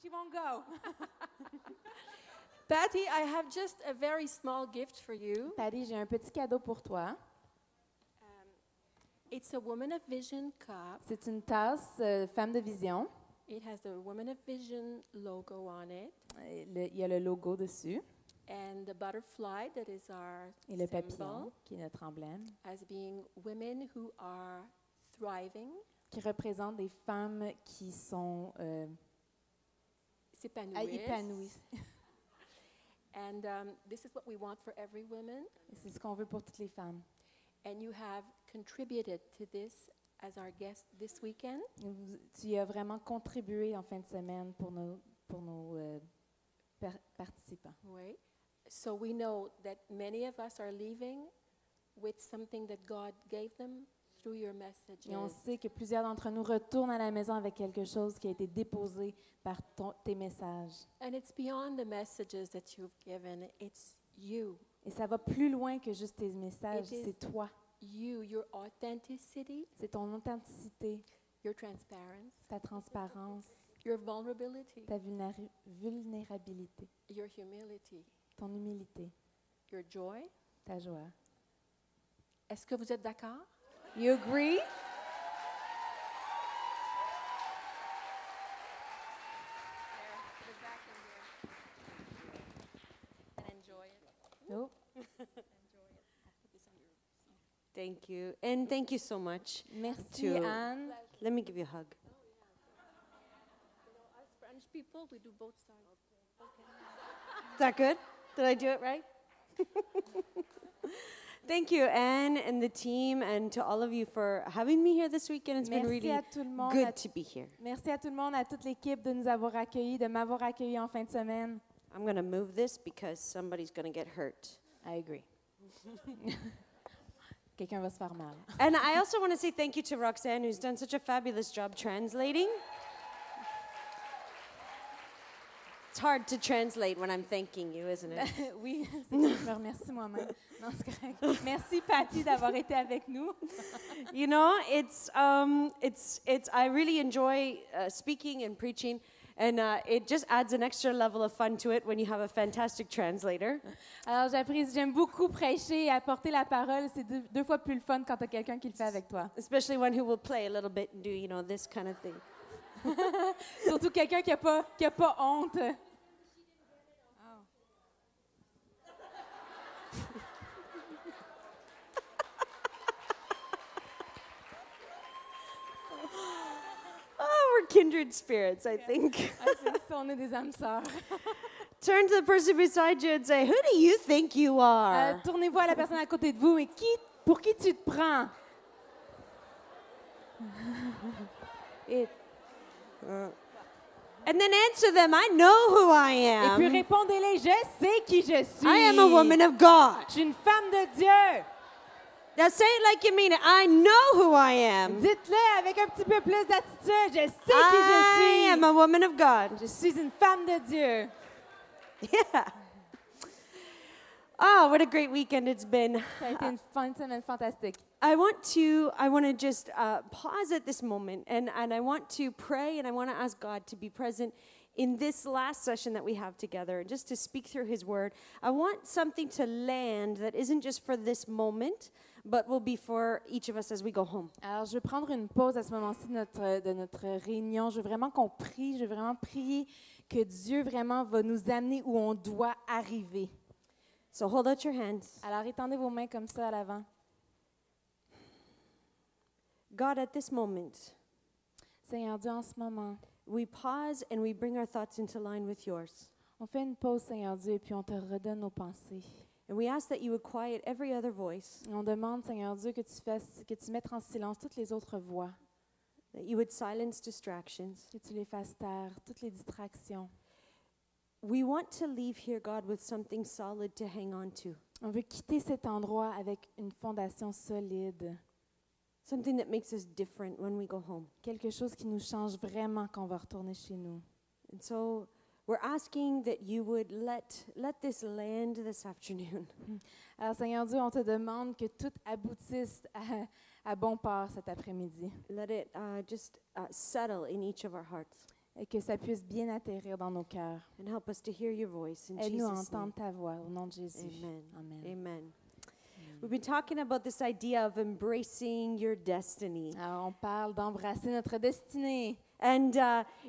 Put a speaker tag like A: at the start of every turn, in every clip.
A: she won't go.
B: Patti, I have just a very small gift for you.
A: Patti, j'ai un petit cadeau pour toi.
B: It's a Women of Vision cup.
A: C'est une tasse Femmes de Vision.
B: It has the Women of Vision logo on it.
A: Il y a le logo dessus.
B: And the butterfly that is our
A: Et le
B: symbol
A: papillon, qui est notre emblème,
B: as being women who are thriving.
A: qui représente des femmes qui sont épanouies.
B: And this is what we want for every woman.
A: C'est ce qu'on veut pour toutes les femmes.
B: And you have contributed to this as our guest this weekend.
A: Tu as vraiment contribué en fin de semaine pour nos participants.
B: Oui. So we know that many of us are leaving with something that God gave them through your messages.
A: Et on sait que plusieurs d'entre nous retournent à la maison avec quelque chose qui a été déposé par tes messages.
B: And it's beyond the messages that you've given. It's you.
A: Et ça va plus loin que juste tes messages, c'est toi.
B: You, your authenticity,
A: c'est ton authenticité,
B: your transparency,
A: ta transparence,
B: your vulnerability,
A: ta vulnérabilité,
B: your humility,
A: ton humilité,
B: your joy.
A: ta joie.
B: Est-ce que vous êtes d'accord?
A: You agree?
B: No.
C: Thank you. And thank you so much.
A: Merci, Anne.
C: Let me give you a hug.
B: As French people, we do both sides. Okay.
C: Is that good? Did I do it right? Thank you, Anne and the team, and to all of you for having me here this weekend. It's been really good to be here.
A: Merci à tout le monde, à toute l'équipe de nous avoir accueillis, de m'avoir accueilli en fin de semaine.
C: I'm going to move this because somebody's going to get hurt.
A: I agree. Quelqu'un va se faire mal.
C: And I also want to say thank you to Roxanne, who's done such a fabulous job translating. It's hard to translate when I'm thanking you, isn't it?
A: Oui, je me remercie moi-même. Non, c'est correct. Merci, Patti, d'avoir été avec nous.
C: You know, I really enjoy speaking and preaching. And it just adds an extra level of fun to it when you have a fantastic translator.
A: Alors, j'aime beaucoup prêcher et apporter la parole. C'est deux fois plus le fun quand tu as quelqu'un qui le fait avec toi.
C: Especially one who will play a little bit and do, you know, this kind of thing.
A: Surtout quelqu'un qui a pas honte.
C: We're kindred spirits, I think.
A: On est des âmes sœurs.
C: Turn to the person beside you and say, who do you think you are?
A: Tournez-vous à la personne à côté de vous et pour qui tu te prends?
C: And then answer them, I know who I am.
A: Et puis répondez-les, je sais qui je suis.
C: I am a woman of God.
A: Je suis une femme de Dieu.
C: Now say it like you mean it. I know who I am.
A: Dites-le avec un petit peu plus d'attitude. Je sais qui je suis.
C: I am a woman of God.
A: Je suis une femme de Dieu.
C: Yeah. Oh, what a great weekend it's been.
A: Ça a été une fin de semaine fantastique.
C: I want to just pause at this moment and I want to pray and I want to ask God to be present in this last session that we have together, just to speak through His Word. I want something to land that isn't just for this moment, but will be for each of us as we go home.
A: Alors, je vais prendre une pause à ce moment-ci de notre réunion. Je veux vraiment qu'on prie. Je veux vraiment prier que Dieu vraiment va nous amener où on doit arriver.
C: So hold out your hands.
A: Alors, étendez vos mains comme ça à l'avant.
C: God, at this moment,
A: Seigneur Dieu, en ce moment,
C: we pause and we bring our thoughts into line with yours.
A: on fait une pause, Seigneur Dieu, et puis on te redonne nos pensées.
C: And we ask that you would quiet every other voice,
A: Et on demande, Seigneur Dieu, que tu mettes en silence toutes les autres voix,
C: that you would silence distractions.
A: que tu les fasses taire, toutes les distractions.
C: We want to leave here, God, with something solid to hang on to.
A: On veut quitter cet endroit avec une fondation solide,
C: Something that makes us different when we go home.
A: quelque chose qui nous change vraiment quand on va retourner chez nous.
C: And so we're asking that you would let this land this afternoon.
A: Alors, Seigneur Dieu, on te demande que tout aboutisse à bon port cet après-midi.
C: Let it just settle in each of our hearts.
A: et que ça puisse bien atterrir dans nos cœurs.
C: And help us to hear your voice in
A: Aide-nous à
C: Jesus' name.
A: entendre ta voix au nom de Jésus.
C: Amen.
A: Amen.
C: Amen. We've been talking about this idea of embracing your destiny.
A: Alors, on parle d'embrasser notre destinée.
C: And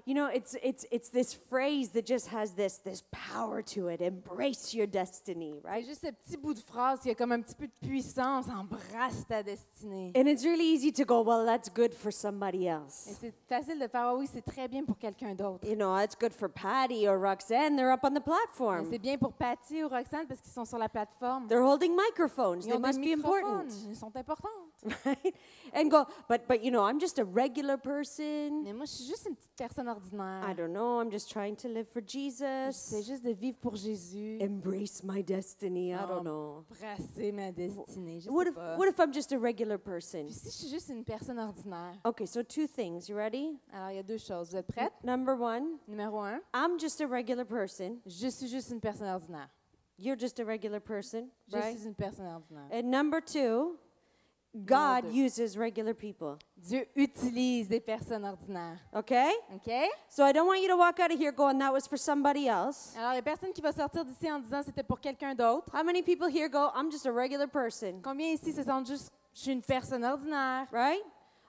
C: you know, it's this phrase that just has this power to it. Embrace your destiny,
A: C'est
C: right?
A: juste ce petit bout de phrase qui a comme un petit peu de puissance. Embrasse ta destinée.
C: And it's really easy to go, well, that's good for somebody
A: Et
C: else.
A: c'est facile de faire, ah oui, c'est très bien pour quelqu'un d'autre.
C: You know, it's good for Patti or Roxanne. They're up on the
A: Mais
C: platform.
A: c'est bien pour Patti ou Roxane parce qu'ils sont sur la plateforme.
C: They're holding microphones.
A: Ils
C: They
A: ont des
C: must be
A: microphones.
C: important,
A: Ils sont importants.
C: right? And go, but you know, I'm just a regular person.
A: Mais moi, je suis juste une petite personne ordinaire.
C: I don't know. I'm just trying to live for
A: C'est
C: Jesus.
A: juste de vivre pour Jésus.
C: Embrace my destiny. I don't know.
A: Embrasser ma destinée. Je
C: What
A: sais
C: if
A: pas.
C: what if I'm just a regular person?
A: Puis si je suis juste une personne ordinaire,
C: Okay, so two things. You ready?
A: alors il y a deux choses. Vous êtes prêtes?
C: Number one,
A: Numéro 1,
C: I'm just a regular person.
A: je suis juste une personne ordinaire.
C: You're just a regular person,
A: Je
C: right?
A: suis une personne ordinaire.
C: And number two, God
A: deux.
C: uses regular people.
A: Dieu utilise des personnes ordinaires.
C: Okay?
A: OK?
C: So I don't want you to walk out of here going, that was for somebody else.
A: Alors, il y a personne qui va sortir d'ici en disant c'était pour quelqu'un d'autre.
C: How many people here go, I'm just a regular person,
A: Combien ici se sentent juste, je suis une personne ordinaire?
C: right?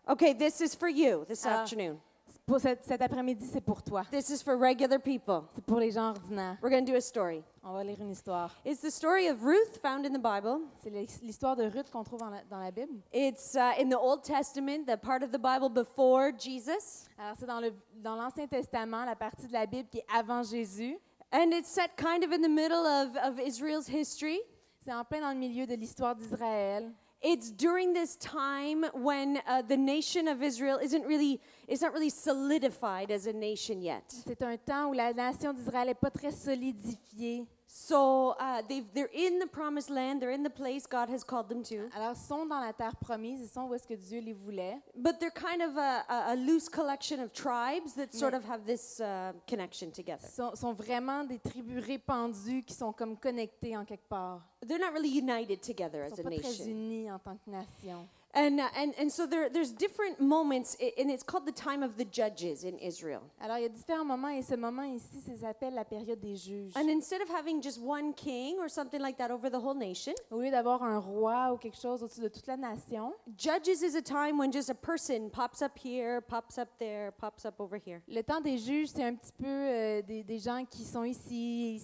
C: Okay, this is for you this
A: Ah.
C: afternoon.
A: Pour cet après-midi, c'est pour toi.
C: This is for regular people.
A: C'est pour les gens ordinaires.
C: We're going to do a story.
A: On va lire une histoire.
C: It's the story of Ruth found in the Bible.
A: C'est l'histoire de Ruth qu'on trouve dans la Bible.
C: It's in the Old Testament, the part of the Bible before Jesus.
A: Alors, c'est dans l'Ancien Testament, la partie de la Bible qui est avant Jésus.
C: And it's set kind of in the middle of Israel's history.
A: C'est en plein dans le milieu de l'histoire d'Israël.
C: It's during this time when the nation of Israel it's not really solidified as a nation yet.
A: C'est un temps où la nation d'Israël n'est pas très solidifiée.
C: So they're in the promised land, they're in the place God has called them to.
A: Alors, ils sont dans la terre promise, ils sont où est-ce que Dieu les voulait.
C: But they're kind of a loose collection of tribes that sort of have this connection together.
A: Ils sont vraiment des tribus répandues qui sont comme connectées en quelque part.
C: They're not really united together
A: Ils ne
C: as
A: sont
C: a
A: pas très
C: nation.
A: unis en tant que nation.
C: And so there's different moments, and it's called the time of the judges in Israel.
A: Alors, il y a différents moments, et ce moment ici, ça s'appelle la période des juges.
C: And instead of having just one king or something like that over the whole nation,
A: Au lieu d'avoir un roi ou quelque chose au-dessus de toute la nation,
C: judges is a time when just a person pops up here, pops up there, pops up over here.
A: le temps des juges, c'est un petit peu des gens qui sont ici,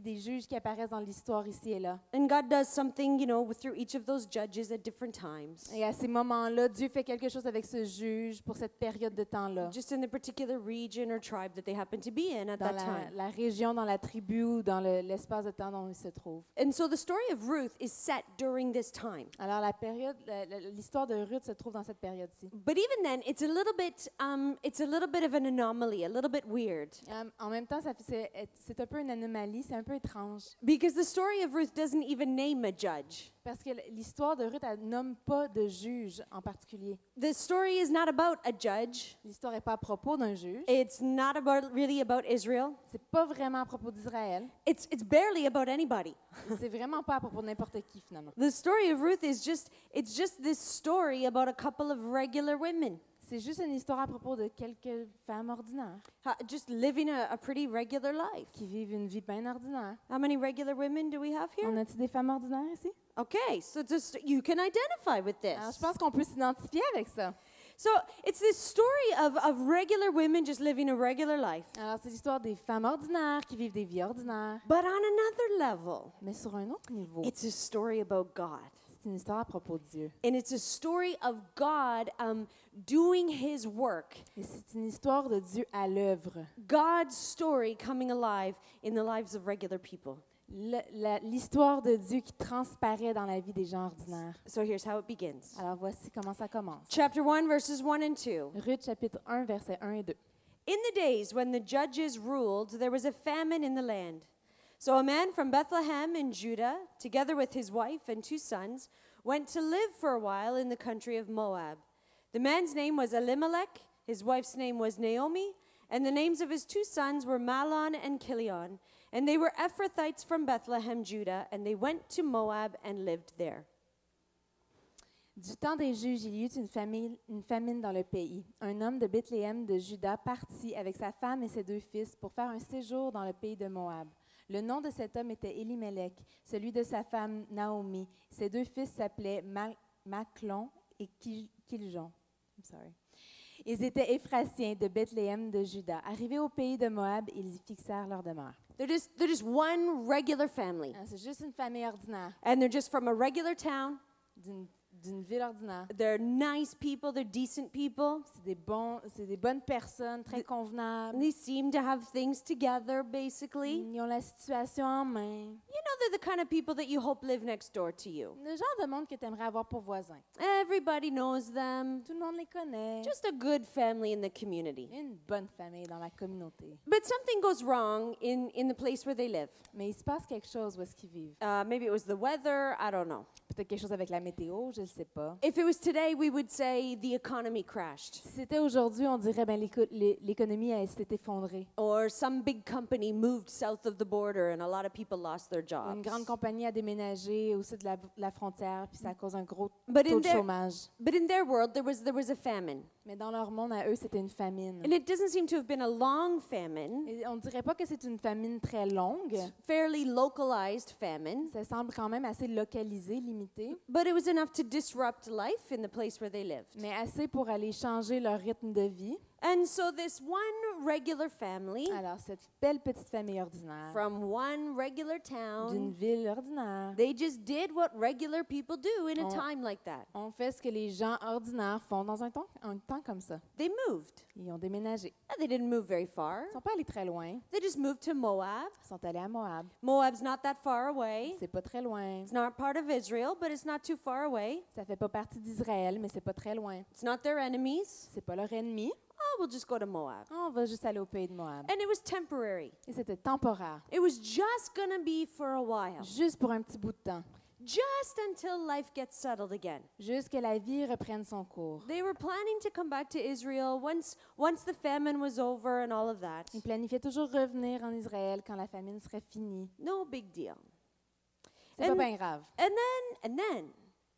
A: des juges qui apparaissent dans l'histoire ici et là.
C: And God does something, you know, through each of those judges at different times.
A: Et à ces moments-là, Dieu fait quelque chose avec ce juge pour cette période de temps-là.
C: Just in the particular region or tribe that they happen to be in at
A: Dans
C: that time.
A: la région, dans la tribu ou dans l'espace de temps dont il se trouve.
C: And so the story of Ruth is set during this time.
A: Alors la période, l'histoire de Ruth se trouve dans cette période-ci.
C: But even then, it's a little bit of an anomaly, a little bit weird.
A: En même temps, c'est un peu une anomalie, c'est un peu étrange.
C: Because the story of Ruth doesn't even name a judge.
A: Parce que l'histoire de Ruth, elle nomme pas de juge en particulier.
C: The story is not about a judge.
A: L'histoire n'est pas à propos d'un juge.
C: It's not really about Israel.
A: C'est pas vraiment à propos d'Israël.
C: It's barely about anybody.
A: C'est vraiment pas à propos de n'importe qui, finalement.
C: The story of Ruth is just this story about a couple of regular women.
A: C'est juste une histoire à propos de quelques femmes ordinaires
C: Just living a pretty regular life.
A: qui vivent une vie bien ordinaire.
C: How many regular women do we have here?
A: On a-t-il des femmes ordinaires ici?
C: Okay, so just you can identify with this.
A: Alors, je pense qu'on peut s'identifier avec ça.
C: So it's this story of regular women just living a regular life.
A: Alors, c'est l'histoire des femmes ordinaires qui vivent des vies ordinaires.
C: But on another level,
A: Mais sur un autre niveau,
C: it's a story about God.
A: c'est une histoire à propos de Dieu.
C: And it's a story of God doing his work.
A: Et c'est une histoire de Dieu à l'œuvre.
C: God's story coming alive in the lives of regular people.
A: L'histoire de Dieu qui transparaît dans la vie des gens ordinaires.
C: So here's how it begins.
A: Alors, voici comment ça commence.
C: Chapter 1, verses 1 and 2.
A: Ruth, chapitre 1, versets 1 et 2.
C: In the days when the judges ruled, there was a famine in the land. So a man from Bethlehem in Judah, together with his wife and 2 sons, went to live for a while in the country of Moab. The man's name was Elimelech, his wife's name was Naomi, and the names of his 2 sons were Mahlon and Chilion. And they were Ephrathites from Bethlehem, Judah, and they went to Moab and lived there.
A: Du temps des juges, il y eut une famine dans le pays. Un homme de Bethléem de Juda partit avec sa femme et ses 2 fils pour faire un séjour dans le pays de Moab. Le nom de cet homme était Élimélec, celui de sa femme Naomi. Ses 2 fils s'appelaient Maclon et Kiljon. Ils étaient Éphratiens de Bethléem de Juda. Arrivés au pays de Moab, ils y fixèrent leur demeure.
C: They're just one regular family.
A: C'est juste une famille ordinaire,
C: And they're just from a regular town.
A: d'une ville ordinaire.
C: They're nice people, they're decent people.
A: C'est des bonnes personnes, très convenables.
C: They seem to have things together, basically.
A: Ils ont la situation en main.
C: You know, they're the kind of people that you hope live next door to you.
A: Le genre de monde que tu aimerais avoir pour voisin.
C: Everybody knows them.
A: Tout le monde les connaît.
C: Just a good family in the community.
A: Une bonne famille dans la communauté.
C: But something goes wrong in the place where they live.
A: Mais il se passe quelque chose où est-ce qu'ils vivent.
C: Maybe it was the weather, I don't know.
A: Peut-être quelque chose avec la météo, je ne sais pas.
C: If it was today, we would say the economy crashed.
A: Si c'était aujourd'hui, on dirait ben l'économie s'est effondrée.
C: Or some big company moved south of the border and a lot of people lost their jobs.
A: Une grande compagnie a déménagé au sud de la frontière, puis ça cause un gros
C: But
A: taux
C: in
A: de
C: their-
A: chômage.
C: But in their world, there was a famine.
A: Mais dans leur monde, à eux, c'était une famine.
C: And it doesn't seem to have been a long famine,
A: Et on ne dirait pas que c'est une famine très longue.
C: fairly localized famine,
A: Ça semble quand même assez localisé, limité,
C: but it was enough to disrupt life in the place where they lived.
A: mais assez pour aller changer leur rythme de vie.
C: And so this one regular family
A: Alors, cette belle petite famille ordinaire,
C: from one regular
A: d'une
C: town,
A: ville ordinaire,
C: they just did what regular people do in a
A: Oh.
C: time like that.
A: on fait ce que les gens ordinaires font dans un temps comme ça.
C: They moved.
A: Ils ont déménagé.
C: And they didn't move very far.
A: Ils ne sont pas allés très loin.
C: They just moved to Moab.
A: Ils sont allés à Moab.
C: Moab's not that far away.
A: C'est pas très loin.
C: It's not part of Israel, but it's not too far away.
A: Ça fait pas partie d'Israël, mais c'est pas très loin.
C: It's not their enemies.
A: C'est pas leur ennemi.
C: Oh, we'll just go to Moab.
A: On va juste aller au pays de Moab.
C: And it was temporary.
A: Et c'était temporaire.
C: It was just going to be for a while.
A: Juste pour un petit bout de temps.
C: Just until life gets settled again.
A: Juste que la vie reprenne son cours.
C: They were planning to come back to Israel once the famine was over and all of that.
A: Ils planifiaient toujours revenir en Israël quand la famine serait finie.
C: No big deal.
A: C'est pas
C: And-
A: bien grave.
C: And then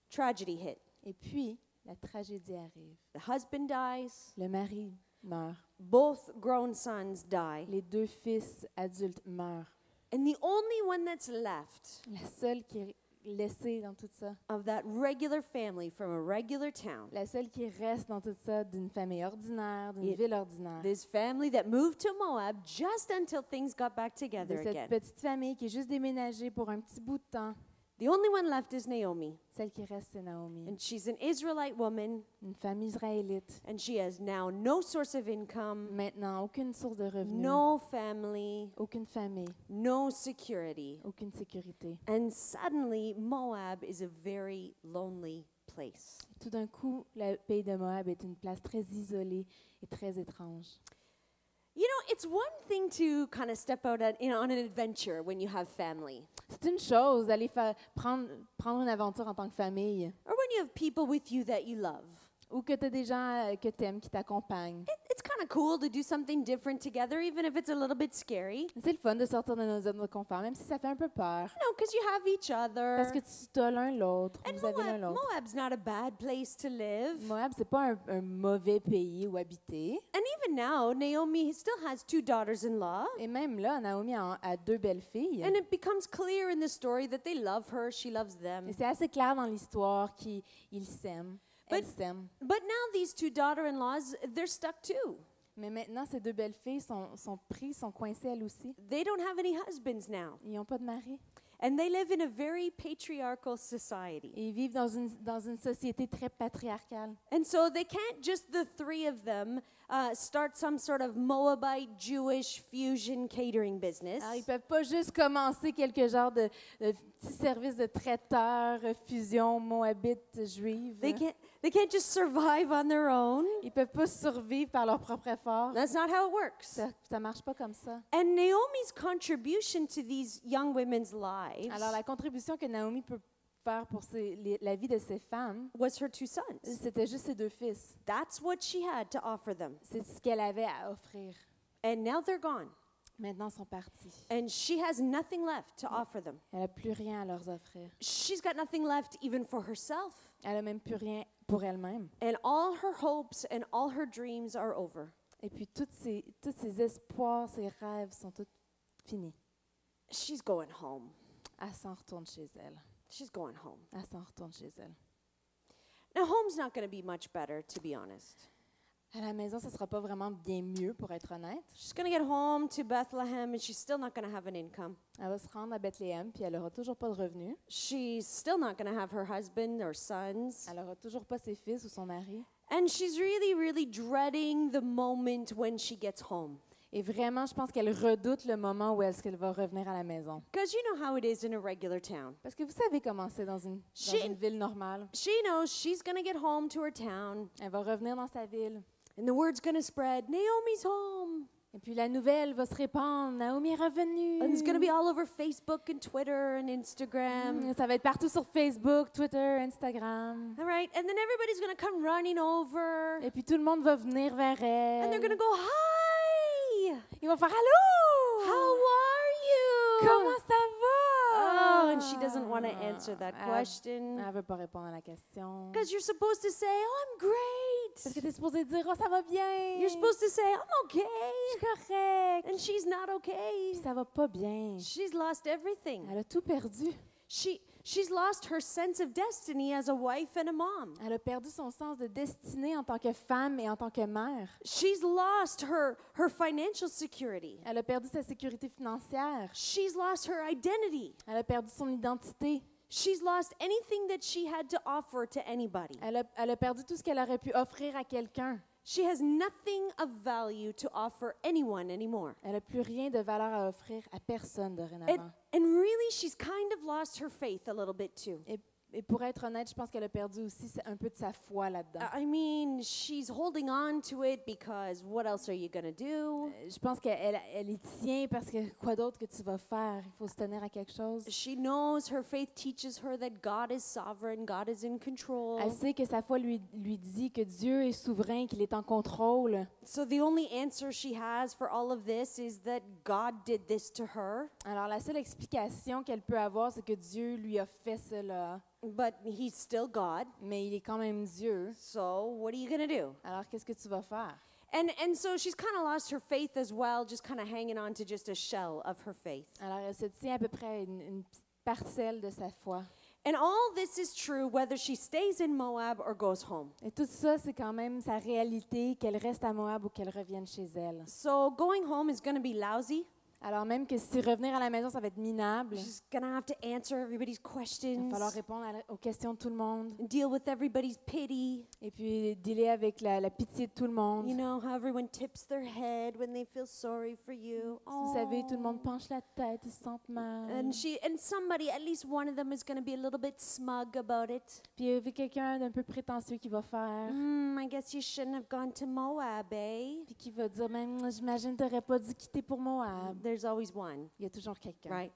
C: tragedy hit.
A: Et puis, la tragédie arrive.
C: The husband dies.
A: Le mari meurt.
C: Both grown sons die.
A: Les 2 fils adultes meurent.
C: And the only one that's left
A: La seule qui est laissée dans tout ça,
C: of that regular family from a regular town,
A: la seule qui reste dans tout ça d'une famille ordinaire, d'une
C: Yeah.
A: ville ordinaire,
C: this family that moved to Moab just until things got back
A: de
C: together
A: cette
C: again.
A: petite famille qui est juste déménagée pour un petit bout de temps,
C: The only one left is Naomi.
A: celle qui reste, c'est Naomi.
C: And she's an Israelite woman,
A: Une famille israélite.
C: and she has now no source of income,
A: Maintenant, aucune source de revenus,
C: no family,
A: aucune famille,
C: no security.
A: aucune sécurité.
C: And suddenly, Moab is a very lonely place.
A: Tout d'un coup, le pays de Moab est une place très isolée et très étrange.
C: You know, it's one thing to kind of step out on an adventure when you have family,
A: C'est une chose d'aller prendre une aventure en tant que famille,
C: or when you have people with you that you love.
A: ou que tu as des gens que tu aimes qui t'accompagnent.
C: It's kind of cool to do something different together, even if it's a little bit scary.
A: C'est le fun de sortir de nos zones de confort, même si ça fait un peu peur.
C: No, because you have each other.
A: Parce que tu as l'un l'autre,
C: And
A: vous avez l'un l'autre.
C: Moab's not a bad place to live.
A: Moab, c'est pas un mauvais pays où habiter.
C: And even now, Naomi still has 2 daughters-in-law.
A: Et même là, Naomi a 2 belles filles.
C: And it becomes clear in the story that they love her, she loves them.
A: Et c'est assez clair dans l'histoire qu'ils s'aiment. Elles s'aiment.
C: But now these 2 daughter-in-laws, they're stuck too.
A: Mais maintenant, ces 2 belles filles sont prises, sont coincées elles aussi.
C: They don't have any husbands now.
A: Ils n'ont pas de mari.
C: And they live in a very patriarchal society.
A: Et ils vivent dans une société très patriarcale.
C: And so they can't just, the 3 of them, start some sort of Moabite Jewish fusion catering business.
A: Alors, ils ne peuvent pas juste commencer quelque genre de petit service de traiteur, fusion moabite juive.
C: They can't just survive on their own.
A: Ils ne peuvent pas survivre par leur propre effort.
C: That's not how it works.
A: Ça ne marche pas comme ça.
C: And Naomi's contribution to these young women's lives
A: Alors, la contribution que Naomi peut faire pour la vie de ces femmes,
C: was her 2 sons.
A: c'était juste ses 2 fils.
C: That's what she had to offer them.
A: C'est ce qu'elle avait à offrir.
C: And now they're gone.
A: Maintenant, sont partis.
C: And she has nothing left to offer them.
A: Elle n'a plus rien à leur offrir.
C: She's got nothing left even for herself.
A: Elle n'a même plus rien pour elle-même.
C: And all her hopes and all her dreams are over.
A: Et puis, tous ses espoirs, ses rêves sont tous finis.
C: She's going home.
A: Elle s'en retourne chez elle.
C: She's going home.
A: Elle s'en retourne chez elle.
C: Now, home's not going to be much better, to be honest.
A: À la maison, ça ne sera pas vraiment bien mieux, pour être honnête.
C: She's going to get home to Bethlehem, and she's still not going to have an income.
A: Elle va se rendre à Bethléem, puis elle n'aura toujours pas de revenus.
C: She's still not going to have her husband or sons.
A: Elle n'aura toujours pas ses fils ou son mari.
C: And she's really, really dreading the moment when she gets home.
A: Et vraiment, je pense qu'elle redoute le moment où est-ce qu'elle va revenir à la maison.
C: Because you know how it is in a regular town.
A: Parce que vous savez comment c'est dans une ville normale.
C: She knows she's going to get home to her town,
A: Elle va revenir dans sa ville.
C: and the word's going to spread, Naomi's home.
A: Et puis la nouvelle va se répandre. Naomi est revenue.
C: And it's going to be all over Facebook and Twitter and Instagram.
A: Ça va être partout sur Facebook, Twitter, Instagram.
C: All right, and then everybody's going to come running over,
A: Et puis tout le monde va venir vers
C: and they're
A: elle.
C: going to go, hi,
A: Ils vont faire allô.
C: how are you?
A: Comment ça va?
C: Oh, and she doesn't want to answer that question.
A: Elle veut pas répondre à la question.
C: Because you're supposed to say, oh, I'm
A: Parce que
C: great.
A: t'es supposé dire oh ça va bien.
C: You're supposed to say, I'm
A: Je suis
C: okay.
A: correct.
C: And she's not
A: Puis
C: okay.
A: ça va pas bien.
C: She's lost everything.
A: Elle a tout perdu.
C: She's lost her sense of destiny as a wife and a mom.
A: Elle a perdu son sens de destinée en tant que femme et en tant que mère.
C: She's lost her financial security.
A: Elle a perdu sa sécurité financière.
C: She's lost her identity.
A: Elle a perdu son identité.
C: She's lost anything that she had to offer to anybody.
A: Elle a perdu tout ce qu'elle aurait pu offrir à quelqu'un.
C: She has nothing of value to offer anyone anymore.
A: Elle n'a plus rien de valeur à offrir à personne
C: And,
A: dorénavant.
C: and really, she's kind of lost her faith a little bit too.
A: Et pour être honnête, je pense qu'elle a perdu aussi un peu de sa foi là-dedans.
C: I mean, she's holding on to it because what else are you going to do?
A: Je pense qu'elle y tient parce que quoi d'autre que tu vas faire? Il faut se tenir à quelque chose.
C: She knows her faith teaches her that God is sovereign, God is in control.
A: Elle sait que sa foi lui dit que Dieu est souverain, qu'il est en contrôle.
C: So the only answer she has for all of this is that God did this to her,
A: Alors la seule explication qu'elle peut avoir, c'est que Dieu lui a fait cela.
C: but he's still God.
A: Mais il est quand même Dieu.
C: So what are you going to do?
A: Alors qu'est-ce que tu vas faire?
C: And so she's kind of lost her faith as well, just kind of hanging on to just a shell of her faith.
A: Alors elle se tient à peu près à une petite parcelle de sa foi.
C: And all this is true whether she stays in Moab or goes home.
A: Et tout ça, c'est quand même sa réalité, qu'elle reste à Moab ou qu'elle revienne chez elle.
C: So going home is going to be lousy.
A: Alors même que si revenir à la maison, ça va être minable,
C: She's going to have to answer everybody's
A: il va
C: questions,
A: falloir répondre aux questions de tout le monde
C: deal with everybody's pity.
A: et puis dealer avec la pitié de tout le monde.
C: You know how everyone tips their head when they feel sorry for you.
A: Vous savez, tout le monde
C: Oh.
A: penche la tête, ils se sentent mal.
C: And somebody, at least one of them, is going to be a little bit smug about it.
A: Puis il y a quelqu'un d'un peu prétentieux qui va faire,
C: I guess you shouldn't have gone to Moab, eh?
A: puis qui va dire, même j'imagine tu n'aurais pas dû quitter pour Moab.
C: There's always one,
A: Il y a toujours quelqu'un.
C: right?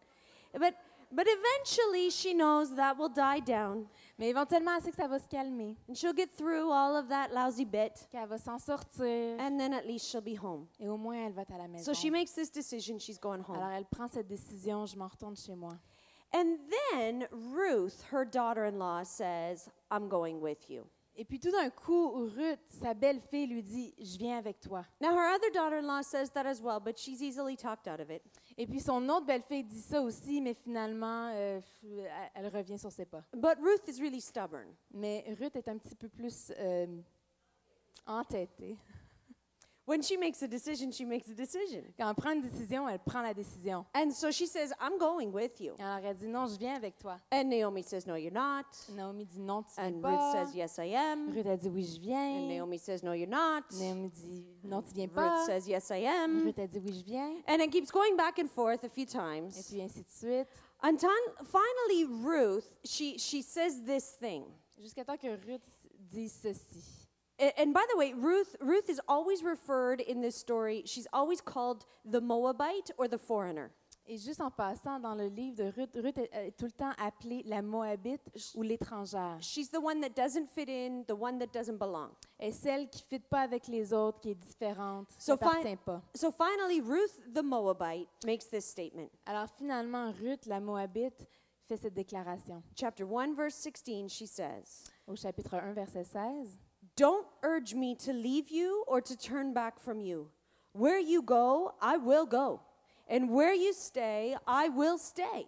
C: But eventually she knows that will die down,
A: Mais éventuellement, elle sait que ça va se calmer,
C: and she'll get through all of that lousy bit,
A: qu'elle va s'en sortir,
C: and then at least she'll be home.
A: et au moins elle va être à la maison.
C: So she makes this decision, she's going home.
A: Alors elle prend cette décision, je m'en retourne chez moi.
C: And then Ruth, her daughter-in-law, says, I'm going with you.
A: Et puis tout d'un coup, Ruth, sa belle-fille, lui dit, je viens avec toi.
C: Now her other daughter-in-law says that as well, but she's easily talked out of it.
A: Et puis son autre belle-fille dit ça aussi, mais finalement, elle revient sur ses pas.
C: But Ruth is really stubborn.
A: Mais Ruth est un petit peu plus entêtée.
C: When she makes a decision, she makes a decision.
A: Quand elle prend une décision, elle prend la décision.
C: And so she says, I'm going with you.
A: Alors elle dit, non, je viens avec toi.
C: And Naomi says, no, you're not.
A: Naomi dit, non, tu viens
C: And Ruth
A: pas.
C: says, yes, I am.
A: Ruth a dit, oui, je
C: And
A: viens.
C: Naomi says, no, you're not.
A: Naomi dit, non, tu viens
C: Ruth
A: pas.
C: says, yes, I am.
A: Ruth a dit, oui, je viens.
C: And it keeps going back and forth a few
A: Et
C: times.
A: puis ainsi de suite.
C: Until finally Ruth, she says this thing.
A: Jusqu'à temps que Ruth dise ceci.
C: And by the way, Ruth is always referred in this story, she's always called the Moabite or the foreigner.
A: Et juste en passant dans le livre de Ruth, Ruth est tout le temps appelée la Moabite ou l'étrangère.
C: She's the one that doesn't fit in, the one that doesn't belong.
A: Elle est celle qui ne fit pas avec les autres, qui est différente, qui
C: So
A: n'appartient pas.
C: So finally, Ruth the Moabite makes this statement.
A: Alors finalement, Ruth, la Moabite, fait cette déclaration.
C: Chapter 1, verse 16, she says,
A: Au chapitre 1, verset 16,
C: "Don't urge me to leave you or to turn back from you. Where you go, I will go. And where you stay, I will stay.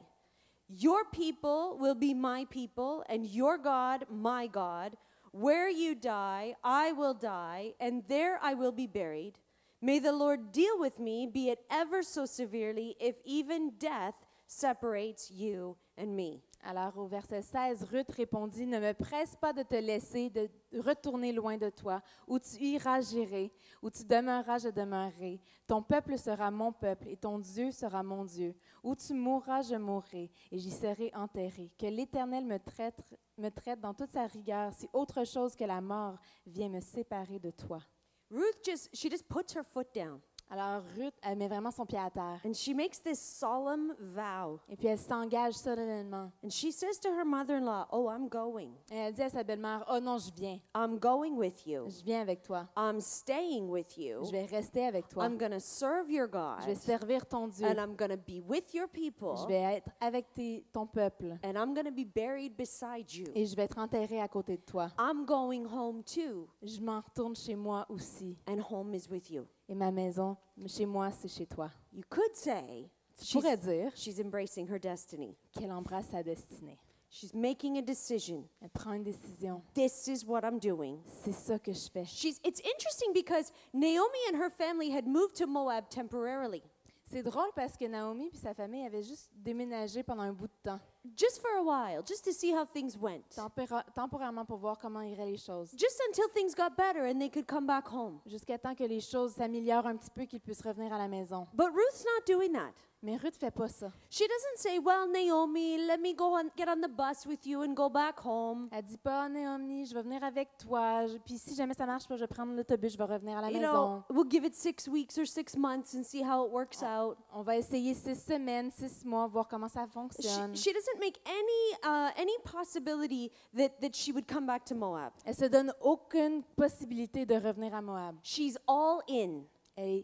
C: Your people will be my people, and your God, my God. Where you die, I will die, and there I will be buried. May the Lord deal with me, be it ever so severely, if even death separates you and me."
A: Alors au verset 16, Ruth répondit, « Ne me presse pas de te laisser, de retourner loin de toi. Où tu iras, j'irai. Où tu demeureras, je demeurerai. Ton peuple sera mon peuple et ton Dieu sera mon Dieu. Où tu mourras, je mourrai et j'y serai enterré. Que l'Éternel me traite dans toute sa rigueur si autre chose que la mort vient me séparer de toi. »
C: Ruth she just puts her foot down.
A: Alors Ruth, elle met vraiment son pied à terre.
C: And she makes this solemn vow.
A: Et puis elle s'engage solennellement.
C: And she says to her mother-in-law, "Oh, I'm going.
A: Et elle dit à sa belle-mère, « Oh non, je viens.
C: I'm going with you.
A: Je viens avec toi.
C: I'm staying with you.
A: Je vais rester avec toi.
C: I'm going to serve your God.
A: Je vais servir ton Dieu.
C: And I'm going to be with your people.
A: Je vais être avec ton peuple.
C: And I'm going to be buried beside you.
A: Et je vais être enterrée à côté de toi.
C: I'm going home too.
A: Je m'en retourne chez moi aussi.
C: And home is with you."
A: Et ma maison, chez moi, c'est chez toi.
C: You could say
A: Tu pourrais dire
C: she's embracing her destiny.
A: qu'elle embrasse sa destinée.
C: She's making a decision.
A: Elle prend une décision.
C: This is what I'm doing.
A: C'est ça que je fais.
C: It's interesting because Naomi and her family had moved to Moab temporarily.
A: C'est drôle parce que Naomi et sa famille avaient juste déménagé pendant un bout de temps.
C: Just for a while, just to see how things went.
A: Temporairement pour voir comment iraient les choses.
C: Just until things got better and they could come back home.
A: Jusqu'à temps que les choses s'améliorent un petit peu, qu'ils puissent revenir à la maison.
C: But Ruth's not doing that.
A: Mais Ruth fait pas ça.
C: She doesn't say, "Well, Naomi, let me get on the bus with you and go back home."
A: Elle dit pas, Naomi, je vais venir avec toi. Puis si jamais ça marche pas, je vais prendre l'autobus, je vais revenir à la
C: You
A: maison.
C: know, we'll give it 6 weeks or 6 months and see how it works out.
A: On va essayer 6 semaines, 6 mois, voir comment ça fonctionne.
C: She doesn't make any possibility that she would come back to Moab.
A: Elle se donne aucune possibilité de revenir à Moab.
C: She's all in.
A: Elle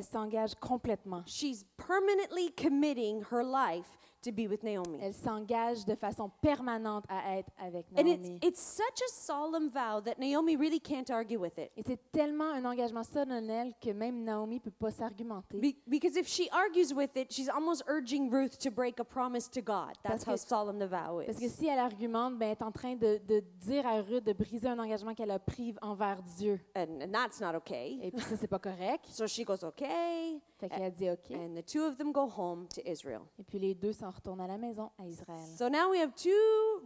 A: s'engage complètement.
C: She's permanently committing her life to be with Naomi.
A: Elle s'engage de façon permanente à être avec
C: And
A: Naomi.
C: it's such a solemn vow that Naomi really can't argue with it.
A: Et c'est tellement un engagement solennel que même Naomi peut pas s'argumenter.
C: Because if she argues with it, she's almost urging Ruth to break a promise to God. That's how solemn the vow is.
A: Parce que si elle argumente, ben, elle est en train de dire à Ruth de briser un engagement qu'elle a pris envers Dieu.
C: And that's not okay.
A: Et puis ça, c'est pas correct.
C: So she goes, "Okay."
A: Fait qu'elle a dit OK.
C: And the two of them go home to Israel.
A: Et puis les deux s'en retournent à la maison, à Israël.
C: So now we have two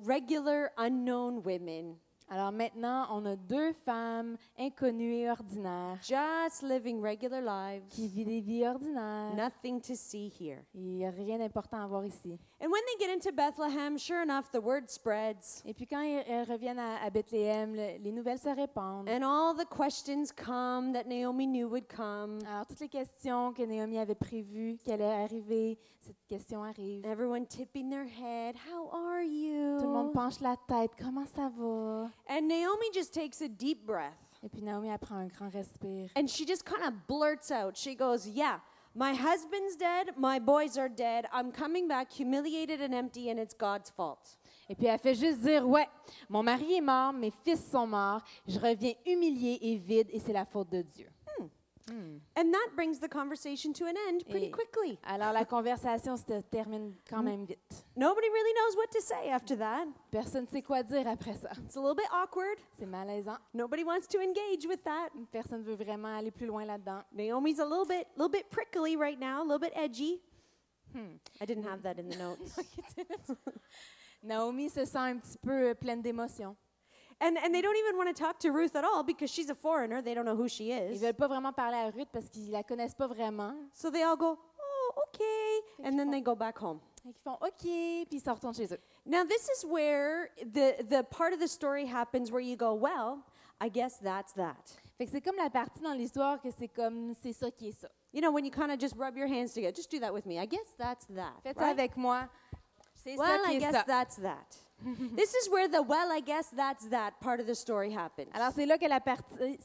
C: regular unknown women.
A: Alors maintenant, on a 2 femmes inconnues et ordinaires
C: Just living regular lives.
A: qui vivent des vies ordinaires.
C: Nothing to see here.
A: Il n'y a rien d'important à voir ici.
C: And when they get into Bethlehem, sure enough, the word spreads.
A: Et puis quand elles reviennent à Bethléem, les nouvelles se répandent.
C: And all the questions come that Naomi knew would come.
A: Alors toutes les questions que Naomi avait prévues qu'elle allait arriver, cette question arrive.
C: Everyone tipping their head, "How are you?"
A: Tout le monde penche la tête. Comment ça va?
C: And Naomi just takes a deep breath.
A: Et puis Naomi, elle prend un grand respire.
C: And she just kind of blurts out. She goes, "Yeah, my husband's dead, my boys are dead. I'm coming back humiliated and empty, and it's God's fault."
A: Et puis elle fait juste dire, ouais, mon mari est mort, mes fils sont morts, je reviens humiliée et vide et c'est la faute de Dieu.
C: And that brings the conversation to an end pretty
A: Et
C: quickly.
A: alors la conversation se termine quand même vite.
C: Nobody really knows what to say after that.
A: Personne ne sait quoi dire après ça.
C: It's a little bit awkward.
A: C'est malaisant.
C: Nobody wants to engage with that.
A: Personne ne veut vraiment aller plus loin là-dedans.
C: Naomi's a little bit prickly right now, a little bit edgy. I didn't have that in the notes.
A: Naomi se sent un petit peu pleine d'émotions.
C: And they don't even want to talk to Ruth at all because she's a foreigner. They don't know who she
A: Ils
C: is.
A: veulent pas vraiment parler à Ruth parce qu'ils la connaissent pas vraiment.
C: So they all go, "Oh, okay." And then they go back home.
A: Ils font OK, puis ils s'en retournent chez eux.
C: Now this is where the part of the story happens where you go, "Well, I guess that's that."
A: Fait que c'est comme la partie dans l'histoire que c'est comme c'est ça qui est ça.
C: You know, when you kind of just rub your hands together. Just do that with me. I guess that's that.
A: Faites ça
C: Right?
A: avec moi. C'est ça
C: Well,
A: qui
C: I
A: est
C: guess
A: ça.
C: that's that. This is where the well, I guess that's that part of the story happens.
A: Alors, c'est là que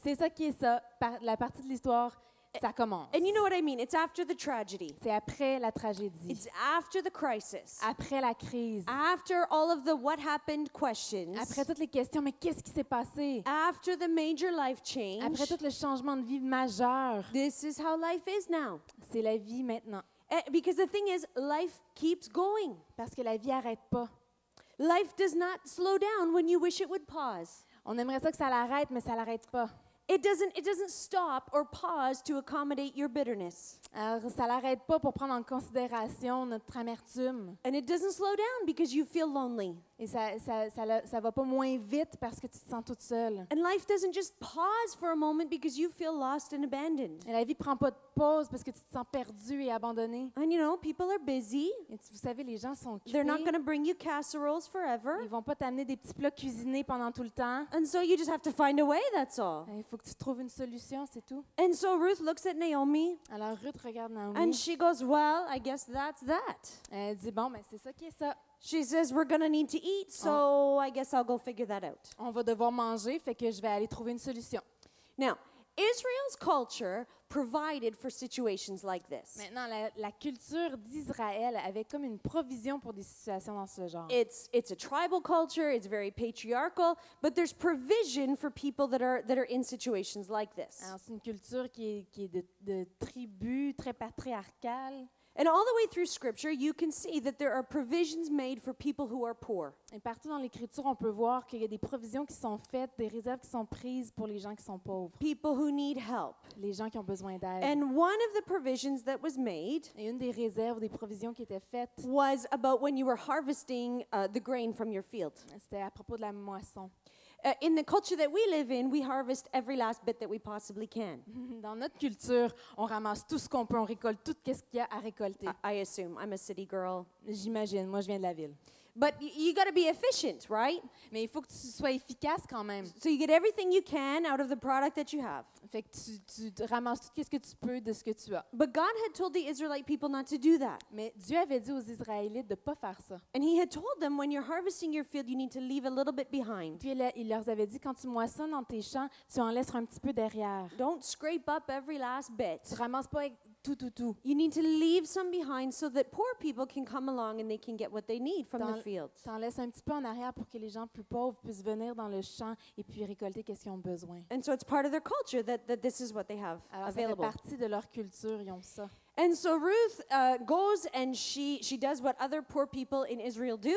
A: c'est ça qui est ça. La partie de l'histoire, ça commence.
C: And you know what I mean? It's after the tragedy.
A: C'est après la tragédie,
C: It's after the crisis.
A: après la crise,
C: After all of the what happened questions.
A: après toutes les questions, mais qu'est-ce qui s'est passé?
C: After the major life change.
A: Après tout le changement de vie majeur,
C: This is how life is now.
A: c'est la vie maintenant.
C: Because the thing is, life keeps going.
A: Parce que la vie n'arrête pas.
C: Life does not slow down when you wish it would pause.
A: On aimerait ça que ça l'arrête, mais ça l'arrête pas.
C: It doesn't stop or pause to accommodate your bitterness.
A: Alors, ça l'arrête pas pour prendre en considération notre amertume.
C: And it doesn't slow down because you feel lonely.
A: Et ça va pas moins vite parce que tu te sens toute seule.
C: And life doesn't just pause for a moment because you feel lost and abandoned.
A: Et la vie prend pas de pause parce que tu te sens perdu et abandonné.
C: And you know, people are busy.
A: Et vous savez, les gens sont
C: They're not
A: occupés.
C: going to bring you casseroles forever.
A: Ils vont pas t'amener des petits plats cuisinés pendant tout le temps.
C: And so you just have to find a way, that's all.
A: Il faut que tu trouves une solution, c'est tout.
C: And so Ruth looks at Naomi
A: Alors Ruth regarde
C: and
A: Naomi.
C: she goes, well, I guess that's that.
A: Elle dit, bon, ben c'est ça qui est ça.
C: She says, we're going to need to eat, so I guess I'll go figure that out.
A: On va devoir manger, fait que je vais aller trouver une solution.
C: Now, Israel's culture provided for situations like this.
A: Maintenant, la culture d'Israël avait comme une provision pour des situations dans ce genre.
C: It's a tribal culture, it's very patriarchal, but there's provision for people that are in situations like this.
A: Alors, c'est une culture qui est de tribu, très patriarcale.
C: And all the way through Scripture, you can see that there are provisions made for people who are poor.
A: Et partout dans l'Écriture, on peut voir qu'il y a des provisions qui sont faites, des réserves qui sont prises pour les gens qui sont pauvres,
C: People who need help.
A: les gens qui ont besoin d'aide.
C: And one of the provisions that was made
A: Et une des réserves, des provisions qui étaient faites,
C: was about when you were harvesting the grain from your field.
A: c'était à propos de la moisson.
C: In the culture that we live in, we harvest every last bit that we possibly can.
A: Dans notre culture, on ramasse tout ce qu'on peut, on récolte tout ce qu'il y a à récolter.
C: I assume. I'm a city girl.
A: J'imagine, moi je viens de la ville.
C: But you got to be efficient, right?
A: Mais il faut que tu sois efficace quand même.
C: So you get everything you can out of the product that you have.
A: Fait que tu ramasses tout ce que tu peux de ce que tu as.
C: But God had told the Israelite people not to do that.
A: Mais Dieu avait dit aux Israélites de ne pas faire ça.
C: And he had told them when you're harvesting your field, you need to leave a little bit behind.
A: Puis il leur avait dit, quand tu moissonnes dans tes champs, tu en laisses un petit peu derrière.
C: Don't scrape up every last bit.
A: Tu ramasses pas tout.
C: You need to leave some behind so that poor people can come along and they can get what they need from the field.
A: Tu en laisses un petit peu en arrière pour que les gens plus pauvres puissent venir dans le champ et puis récolter ce qu'ils ont besoin.
C: And so it's part of their culture that this is what they have
A: Alors, ça fait
C: available.
A: partie de leur culture, ils ont ça.
C: And so Ruth goes and she does what other poor people in Israel do.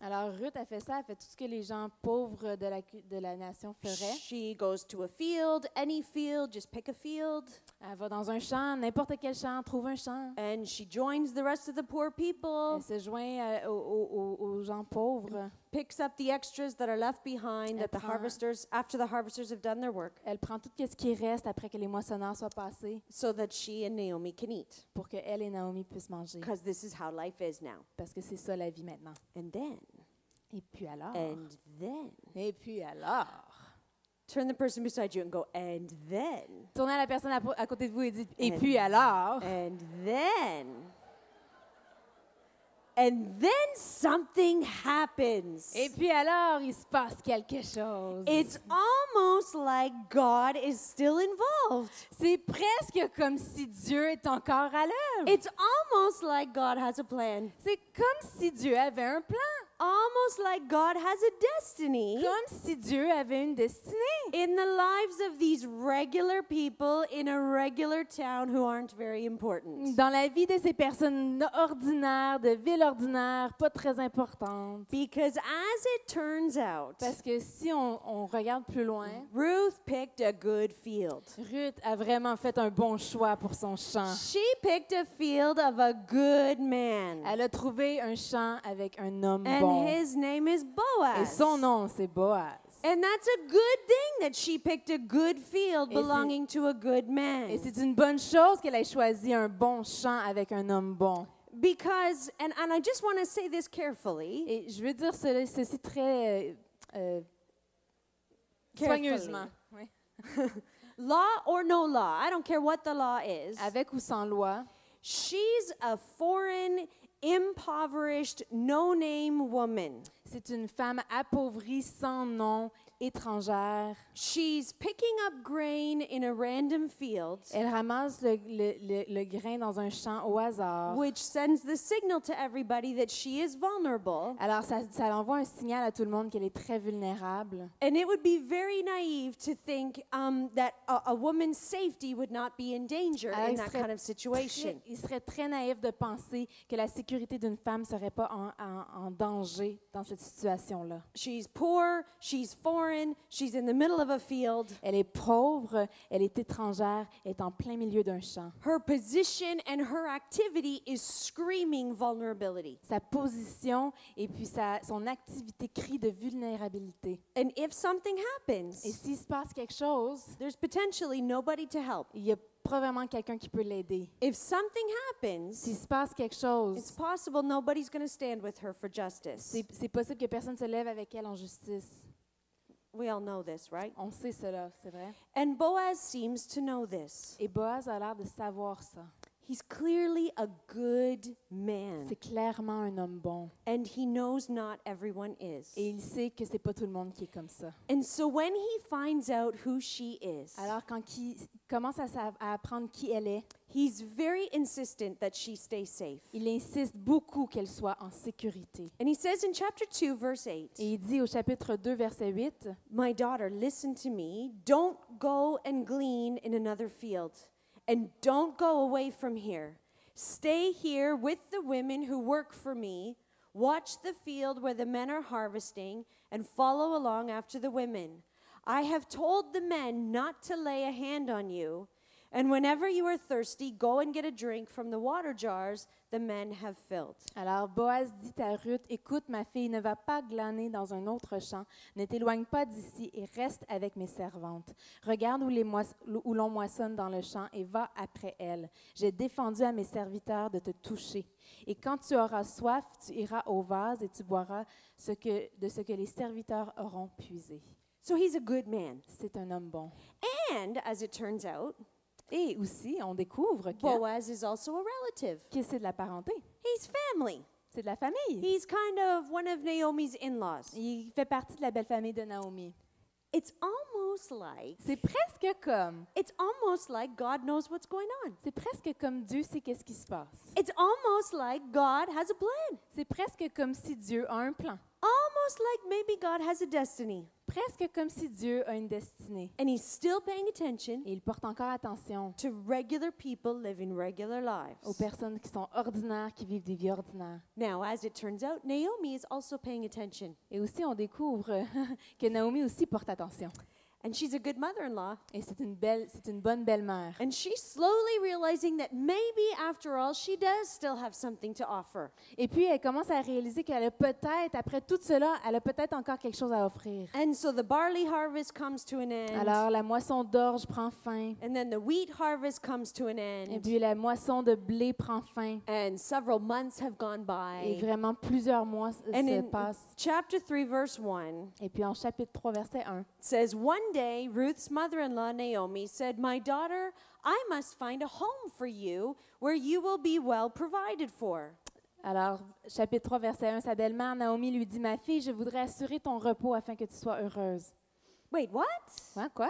A: Alors, Ruth a fait ça, elle fait tout ce que les gens pauvres de la nation feraient.
C: She goes to a field, any field, just pick a field.
A: Elle va dans un champ, n'importe quel champ, trouve un champ.
C: And she joins the rest of the poor people,
A: Elle se joint aux gens pauvres.
C: picks up the extras that are left behind that the harvesters, after the harvesters have done their work,
A: Elle prend tout ce qui reste après que les moissonneurs soient passés
C: so that she and Naomi can eat.
A: pour que elle et Naomi puissent manger.
C: Because this is how life is now.
A: Parce que c'est ça la vie maintenant.
C: And then,
A: Et puis alors? Et puis alors?
C: turn the person beside you and go, and then,
A: Tournez à la personne à côté de vous et dites, et puis alors?
C: and then. And then something happens.
A: Et puis alors, il se passe quelque chose.
C: It's almost like God is still involved.
A: C'est presque comme si Dieu est encore à l'œuvre.
C: It's almost like God has a plan.
A: C'est comme si Dieu avait un plan.
C: Almost like God has a destiny
A: Comme si Dieu avait une destinée.
C: in the lives of these regular people in a regular town who aren't very important.
A: Dans la vie de ces personnes ordinaires, de villes ordinaires, pas très importantes.
C: Because as it turns out,
A: Parce que si on regarde plus loin,
C: Ruth picked a good field.
A: Ruth a vraiment fait un bon choix pour son champ.
C: She picked a field of a good man.
A: Elle a trouvé un champ avec un homme
C: And
A: bon.
C: his name is
A: Et
C: Boaz.
A: son nom, c'est Boaz.
C: And that's a good thing that she picked a good field
A: Et c'est-
C: belonging to a good man.
A: Et c'est une bonne chose qu'elle ait choisi un bon champ avec un homme bon.
C: Because, and I just want to say this carefully.
A: Et je veux dire ceci très
C: Carefully.
A: soigneusement. Oui.
C: law or no law, I don't care what the law is,
A: avec ou sans loi,
C: she's a foreign, impoverished, no-name woman.
A: c'est une femme appauvrie, sans nom, étrangère.
C: She's picking up grain in a random field,
A: Elle ramasse le grain dans un champ au hasard.
C: which sends the signal to everybody that she is vulnerable.
A: Alors, ça envoie un signal à tout le monde qu'elle est très vulnérable.
C: And it would be very naive to think that a woman's safety would not be in danger
A: Alors,
C: in that kind of situation.
A: Il serait très naïf de penser que la sécurité d'une femme ne serait pas en danger dans cette situation-là.
C: She's poor, she's foreign, she's in the middle of a field.
A: Elle est pauvre, elle est étrangère, elle est en plein milieu d'un champ.
C: Her position and her activity is screaming vulnerability.
A: Sa position et puis son activité crie de vulnérabilité.
C: And if something
A: Et
C: happens,
A: s'il se passe quelque chose,
C: there's potentially nobody to help.
A: il y a probablement quelqu'un qui peut l'aider.
C: If something happens,
A: S'il se passe quelque
C: it's
A: chose,
C: possible nobody's going to stand with her for justice.
A: c'est possible que personne se lève avec elle en justice.
C: We all know this, right?
A: On sait cela, c'est vrai.
C: And Boaz seems to know this.
A: Et Boaz a l'air de savoir ça.
C: He's clearly a good man,
A: C'est clairement un homme bon.
C: and he knows not everyone is.
A: Et il sait que c'est pas tout le monde qui est comme ça.
C: And so when he finds out who she is,
A: Alors quand il commence à apprendre qui elle est,
C: he's very insistent that she stay safe.
A: il insiste beaucoup qu'elle soit en sécurité.
C: And he says in chapter 2, verse 8,
A: Et il dit au chapitre 2, verset 8,
C: "My daughter, listen to me. Don't go and glean in another field, and don't go away from here. Stay here with the women who work for me. Watch the field where the men are harvesting, and follow along after the women. I have told the men not to lay a hand on you, and whenever you are thirsty, go and get a drink from the water jars the men have filled."
A: Alors Boaz dit à Ruth, écoute ma fille, ne va pas glaner dans un autre champ, ne t'éloigne pas d'ici et reste avec mes servantes. Regarde où l'on moissonne dans le champ et va après elles. J'ai défendu à mes serviteurs de te toucher. Et quand tu auras soif, tu iras au vase et tu boiras de ce que les serviteurs auront puisé.
C: So he's a good man.
A: C'est un homme bon.
C: And as it turns out,
A: Et aussi, on découvre
C: Boaz is also a relative.
A: que c'est de la parenté,
C: He's family.
A: c'est de la famille.
C: He's kind of one of Naomi's in-laws.
A: Il fait partie de la belle famille de Naomi.
C: It's almost like
A: C'est presque
C: God knows what's going on.
A: C'est presque comme Dieu sait qu'est-ce qui se passe.
C: It's almost like God has a plan.
A: C'est presque comme si Dieu a un plan.
C: Almost like maybe God has a destiny.
A: Presque comme si Dieu a une destinée.
C: And he's still paying attention
A: Et il porte encore attention
C: to regular people living regular
A: aux
C: lives.
A: personnes qui sont ordinaires, qui vivent des vies ordinaires.
C: Now, as it turns out, Naomi is also paying attention.
A: Et aussi, on découvre que Naomi aussi porte attention.
C: And she's a good mother-in-law.
A: Et c'est une bonne belle-mère.
C: And she's slowly realizing that maybe, after all, she does still have something to offer.
A: Et puis, elle commence à réaliser qu'elle a peut-être, après tout cela, elle a peut-être encore quelque chose à offrir.
C: And so the barley harvest comes to an end.
A: Alors, la moisson d'orge prend fin.
C: And then the wheat harvest comes to an
A: Et
C: end.
A: puis, la moisson de blé prend fin.
C: And several months have gone
A: Et
C: by.
A: vraiment, plusieurs mois
C: And
A: se
C: in
A: passent.
C: chapter 3, verse 1,
A: Et puis, en chapitre 3, verset 1,
C: it says, "One day, Ruth's mother-in-law, Naomi, said, 'My daughter, I must find a home for you where you will be well provided for.'"
A: alors, chapitre 3, verset 1, sa belle-mère Naomi lui dit, « Ma fille, je voudrais assurer ton repos afin que tu sois heureuse.
C: Wait, what? »
A: Hein, quoi?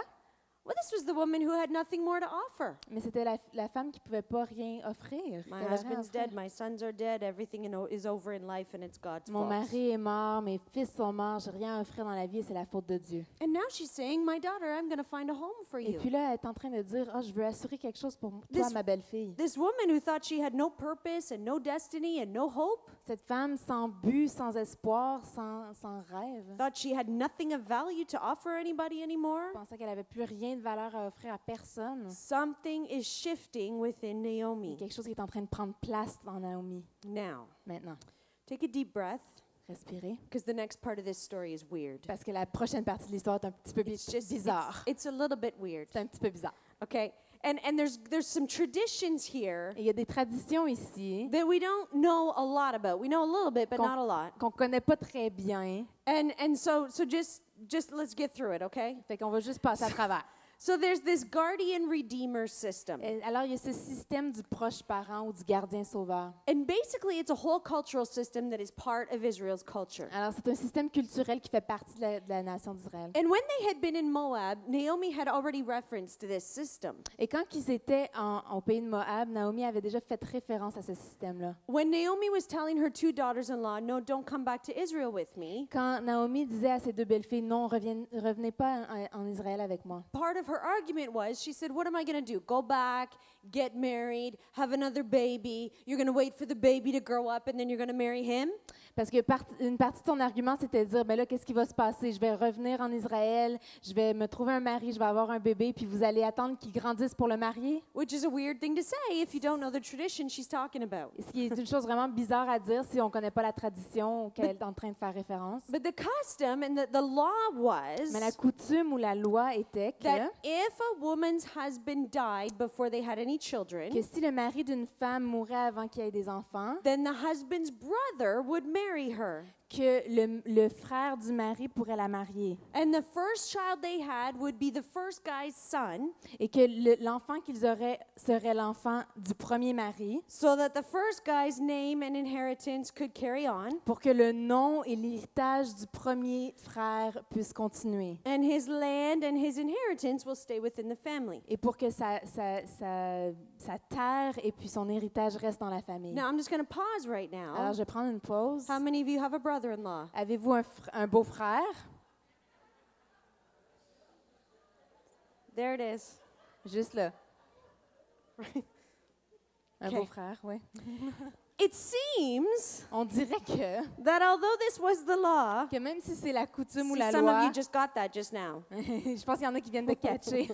C: Well, this was the woman who had nothing more to offer.
A: Mais c'était la femme qui ne pouvait pas rien offrir.
C: My
A: qu'elle avait à
C: husband's
A: offrir.
C: dead, my sons are dead, everything is over in life, and it's God's
A: Mon
C: fault.
A: mari est mort, mes fils sont morts, j'ai rien à offrir dans la vie et c'est la faute de Dieu.
C: And now she's saying, "My daughter, I'm going to find a home for
A: Et
C: you."
A: puis là, elle est en train de dire, « Ah, je veux assurer quelque chose pour toi,
C: This-
A: ma belle-fille. »
C: This woman who thought she had no purpose and no destiny and no hope,
A: Cette femme sans but, sans espoir, sans rêve,
C: thought she had nothing of value to offer anybody anymore.
A: pensait qu'elle n'avait plus rien de valeur à offrir à personne.
C: Something is shifting within
A: Il y a
C: Naomi.
A: quelque chose qui est en train de prendre place dans Naomi.
C: Now,
A: Maintenant,
C: take a deep breath,
A: respirez.
C: because the next part of this story is weird.
A: Parce que la prochaine partie de l'histoire est un petit peu bizarre.
C: It's a little bit weird.
A: C'est un petit peu bizarre.
C: Okay? And there's some traditions here
A: Et il y a des traditions ici
C: that we don't know a lot about. We know a little bit, but not a lot.
A: qu'on ne connaît pas très bien.
C: And so just let's get through it, okay?
A: Fait qu'on va juste passer à travers.
C: So there's this guardian redeemer system.
A: Alors, il y a ce système du proche parent ou du gardien sauveur.
C: And basically, it's a whole cultural system that is part of Israel's culture.
A: Alors, c'est un système culturel qui fait partie de la nation d'Israël.
C: And when they had been in Moab, Naomi had already referenced this system.
A: Et quand ils étaient au pays de Moab, Naomi avait déjà fait référence à ce système-là.
C: When Naomi was telling her two daughters-in-law, no, don't come back to Israel with me,
A: Quand Naomi disait à ses deux belles-filles, non, revenez pas en Israël avec moi.
C: part of her argument was, she said, what am I going to do? Go back, get married, have another baby, you're going to wait for the baby to grow up and then you're going to marry him?
A: Parce que une partie de son argument, c'était de dire, ben là, qu'est-ce qui va se passer? Je vais revenir en Israël, je vais me trouver un mari, je vais avoir un bébé, puis vous allez attendre qu'il grandisse pour le marier?
C: Which is a weird thing to say if you don't know the tradition she's talking about.
A: Ce qui est une chose vraiment bizarre à dire si on ne connaît pas la tradition auquel elle est en train de faire référence.
C: But the custom and the law was
A: Mais la coutume ou la loi était
C: that if a woman's husband died before they had any children,
A: que si le mari d'une femme mourait avant qu'il y ait des enfants,
C: then the husband's brother would marry her.
A: que le frère du mari pourrait la marier
C: And the first child they had would be the first guy's son,
A: et que l'enfant qu'ils auraient serait l'enfant du premier mari
C: so that the first guy's name and inheritance could carry on,
A: pour que le nom et l'héritage du premier frère puissent continuer
C: and his land and his inheritance will stay within the family.
A: et pour que sa terre et puis son héritage restent dans la famille.
C: Now, I'm just going to pause right
A: Alors,
C: now.
A: je vais prendre une pause.
C: How many of you have a brother-in-law?
A: Avez-vous un beau-frère?
C: There it is.
A: Juste là. Un
C: Okay.
A: beau-frère, oui.
C: It seems
A: On dirait
C: that although this was the law,
A: que même si c'est la coutume ou
C: see,
A: la
C: some of
A: loi,
C: you just got that just now.
A: je pense qu'il y en a qui viennent de catcher.